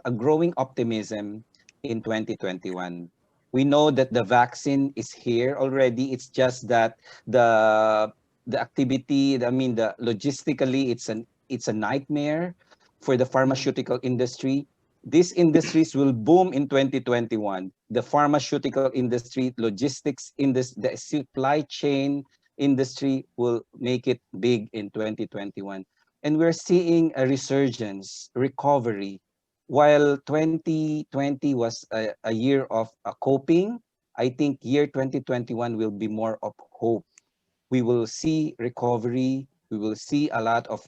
a growing optimism in 2021. We know that the vaccine is here already. It's just that the activity, I mean, the logistically, it's a nightmare for the pharmaceutical industry. These industries will boom in 2021. The pharmaceutical industry, logistics industry, the supply chain industry will make it big in 2021. And we're seeing a resurgence, recovery. While 2020 was a year of coping, I think year 2021 will be more of hope. We will see recovery. We will see a lot of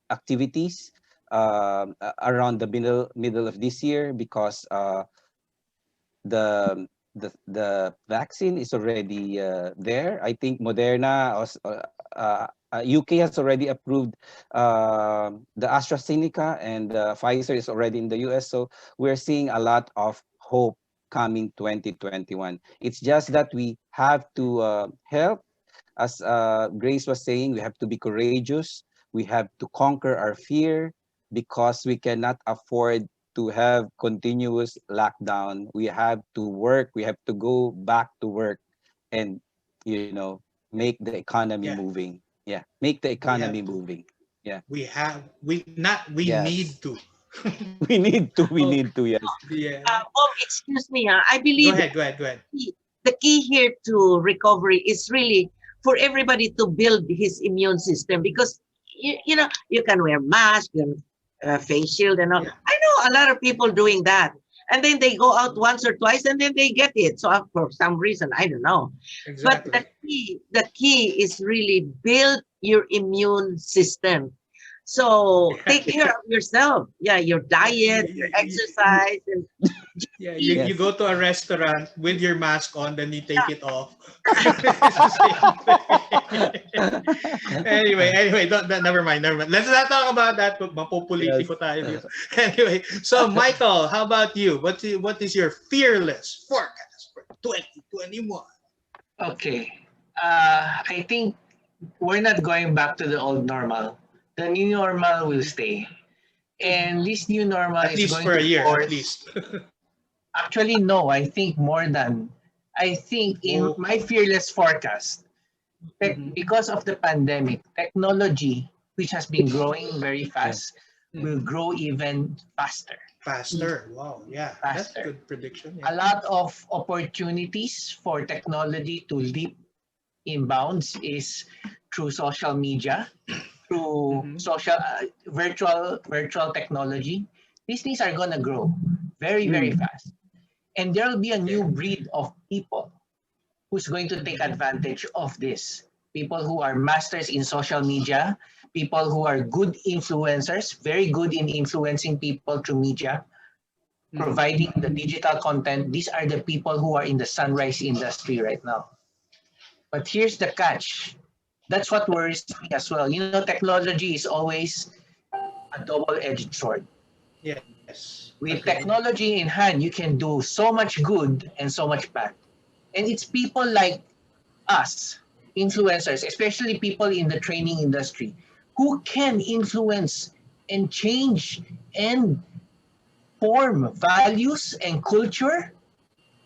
activities around the middle of this year, because the vaccine is already there. I think Moderna, UK has already approved the AstraZeneca, and Pfizer is already in the US. So we're seeing a lot of hope coming 2021. It's just that we have to help, as Grace was saying, we have to be courageous. We have to conquer our fear, because we cannot afford to have continuous lockdown. We have to work. We have to go back to work, and make the economy Yeah. moving. Yeah, make the economy moving. Yeah. We Yes. need to. We need to. We Oh, need to. Yes. yeah. Excuse me, I Go believe ahead. Go ahead. the key here to recovery is really for everybody to build his immune system, because you can wear mask and face shield and all. Yeah. I know a lot of people doing that, and then they go out once or twice and then they get it. So for some reason, I don't know. Exactly. But the key is really build your immune system. So take care of yourself. Yeah, your diet, your exercise, and Yeah, you Yes. go to a restaurant with your mask on, then you take it off. Anyway, never mind. Let's not talk about that. Mapopolitiko tayo dito. Anyway, so Michael, how about you? What is your fearless forecast for 2021? Okay. I think we're not going back to the old normal. The new normal will stay. And this new normal At is least going for a to year, force... at least. Actually, no. I think more than... I think in my fearless forecast, because of the pandemic, technology, which has been growing very fast, will grow even faster. Faster. Wow. Yeah. That's Faster. good prediction. A Yeah. lot of opportunities for technology to leap in bounds is through social media, through social virtual technology. These things are going to grow very, very fast. And there will be a new breed of people who's going to take advantage of this. People who are masters in social media, people who are good influencers, very good in influencing people through media, providing the digital content. These are the people who are in the sunrise industry right now. But here's the catch. That's what worries me as well. Technology is always a double-edged sword. Yes. With Agreed. technology in hand, you can do so much good and so much bad. And it's people like us, influencers, especially people in the training industry, who can influence and change and form values and culture,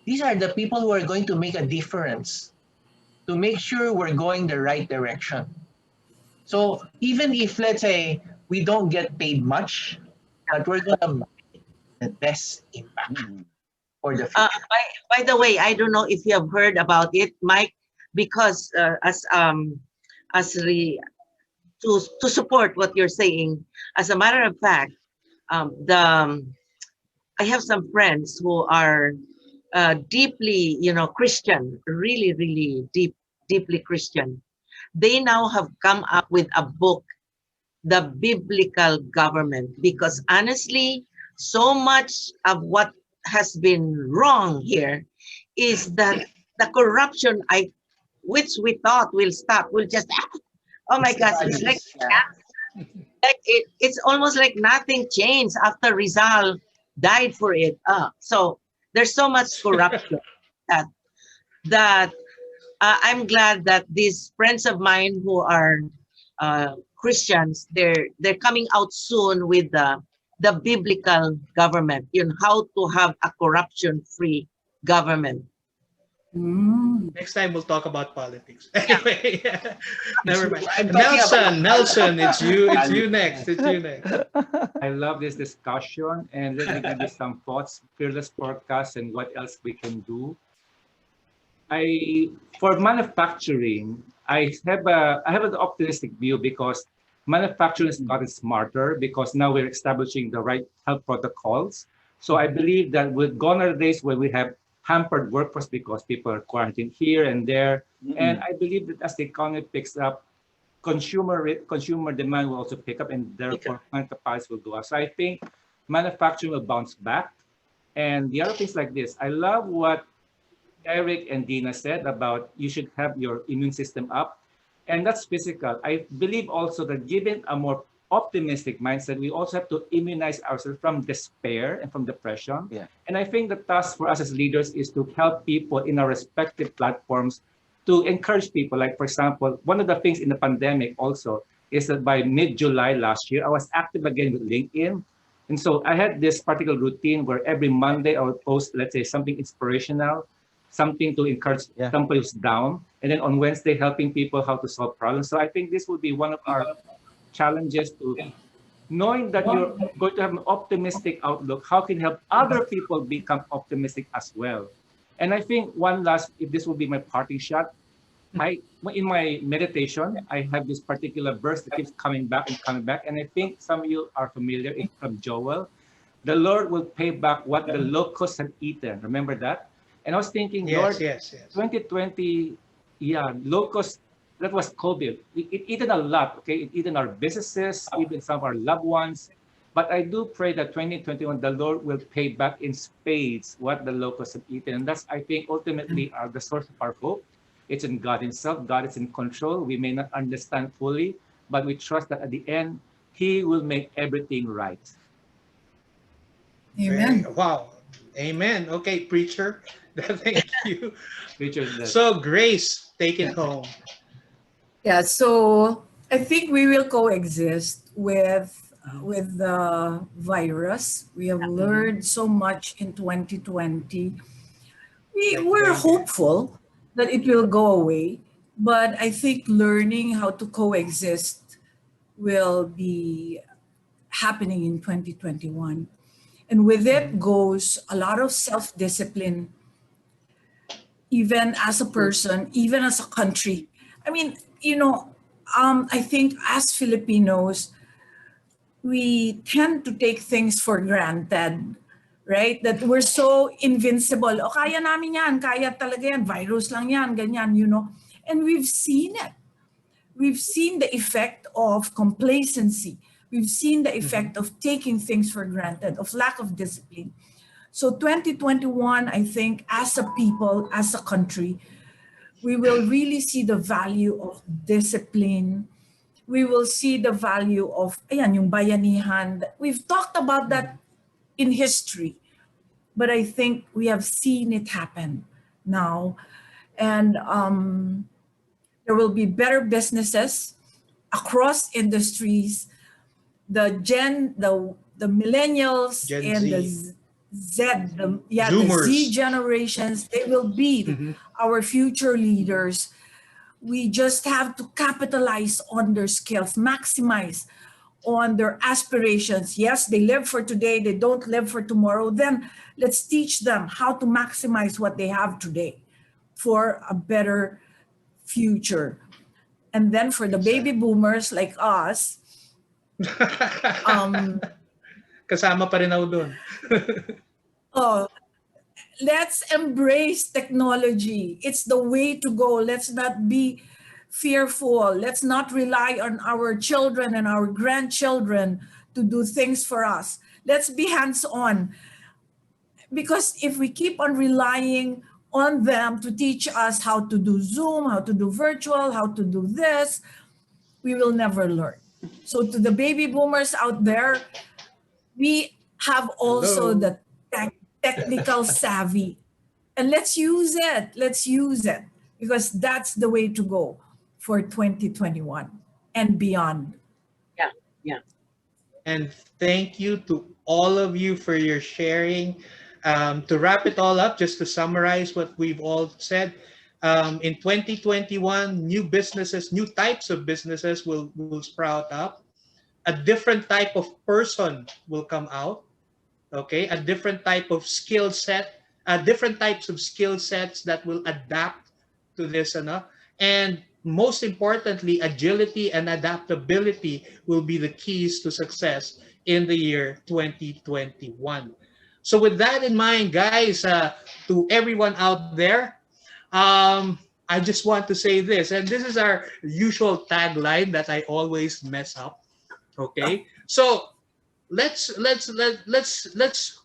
these are the people who are going to make a difference to make sure we're going the right direction. So even if, let's say, we don't get paid much, but we're going to make the best impact for the future. By the way, I don't know if you have heard about it, Mike, because to support what you're saying, as a matter of fact, I have some friends who are deeply, Christian, really, really deeply Christian. They now have come up with a book, The Biblical Government, because honestly, so much of what has been wrong here is that the corruption which we thought will stop will just, oh my gosh, it's like, it's almost like nothing changed after Rizal died for it. So there's so much corruption that I'm glad that these friends of mine who are Christians, they're coming out soon with the biblical government, how to have a corruption-free government. Next time we'll talk about politics. Anyway, never mind. I'm talking about- Nelson, it's you next. It's you next. I love this discussion, and let me give you some thoughts, fearless forecast, and what else we can do. For manufacturing, I have an optimistic view because manufacturing has gotten smarter because now we're establishing the right health protocols. So I believe that we're gone are the days where we have hampered workforce because people are quarantined here and there. And I believe that as the economy picks up, consumer demand will also pick up, and therefore price will go up. So I think manufacturing will bounce back. And the other things like this, I love what Eric and Dina said about you should have your immune system up, and that's physical. I believe also that given a more optimistic mindset, we also have to immunize ourselves from despair and from depression. Yeah. And I think the task for us as leaders is to help people in our respective platforms to encourage people. Like, for example, one of the things in the pandemic also is that by mid-July last year, I was active again with LinkedIn. And so I had this particular routine where every Monday I would post, let's say, something inspirational, something to encourage somebody who's down. And then on Wednesday, helping people how to solve problems. So I think this would be one of our challenges to knowing that you're going to have an optimistic outlook. How can you help other people become optimistic as well? And I think one last, if this will be my parting shot, in my meditation, I have this particular verse that keeps coming back and coming back. And I think some of you are familiar. It's from Joel. The Lord will pay back what the locusts have eaten. Remember that? And I was thinking, Lord, 2020, locusts, that was COVID. It eaten a lot, okay? It eaten our businesses, even some of our loved ones. But I do pray that 2021, the Lord will pay back in spades what the locusts have eaten. And that's, I think, ultimately the source of our hope. It's in God himself. God is in control. We may not understand fully, but we trust that at the end, he will make everything right. Amen. Wow. Amen. Okay, preacher. Thank you. Preacher, So, Grace, take it home. Yeah, so I think we will coexist with the virus. We have learned so much in 2020. We're hopeful that it will go away, but I think learning how to coexist will be happening in 2021. And with it goes a lot of self-discipline, even as a person, even as a country. I mean, I think as Filipinos, we tend to take things for granted, right? That we're so invincible. O kaya namin yan, kaya talaga yan, virus lang yan, ganyan, And we've seen it. We've seen the effect of complacency. We've seen the effect of taking things for granted, of lack of discipline. So 2021, I think, as a people, as a country, we will really see the value of discipline. We will see the value of, yung bayanihan. We've talked about that in history, but I think we have seen it happen now. And there will be better businesses across industries. The the millennials Gen and the Z. the Zoomers. Z generations, they will be our future leaders. We just have to capitalize on their skills, maximize on their aspirations. Yes, they live for today, they don't live for tomorrow. Then let's teach them how to maximize what they have today for a better future. And then for the baby boomers like us, Kasama pa rin ako dun. oh, let's embrace technology. It's the way to go. Let's not be fearful. Let's not rely on our children and our grandchildren to do things for us. Let's be hands-on. Because if we keep on relying on them to teach us how to do Zoom, how to do virtual, how to do this, we will never learn. So to the baby boomers out there, we have also Hello. the technical savvy. And let's use it. Let's use it. Because that's the way to go for 2021 and beyond. Yeah, yeah. And thank you to all of you for your sharing. To wrap it all up, just to summarize what we've all said, in 2021, new businesses, new types of businesses will sprout up. A different type of person will come out. Okay, a different type of skill set, different types of skill sets that will adapt to this, and most importantly, agility and adaptability will be the keys to success in the year 2021. So with that in mind, guys, to everyone out there, I just want to say this, and this is our usual tagline that I always mess up. Okay, so let's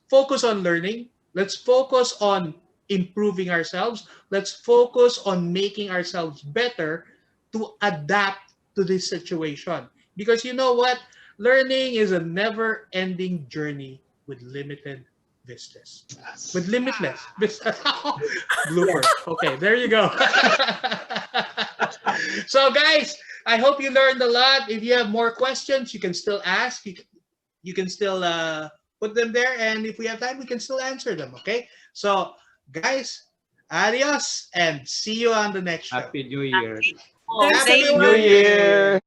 focus on learning. Let's focus on improving ourselves. Let's focus on making ourselves better to adapt to this situation. Because you know what? Learning is a never-ending journey with limited vistas. With limitless vistas. Blooper. Okay, there you go. So guys, I hope you learned a lot. If you have more questions, you can still ask. You can still put them there, and if we have time, we can still answer them. Okay, so guys, adios, and see you on the next show. Happy New Year. Oh, Thanks, thank everyone. New Year.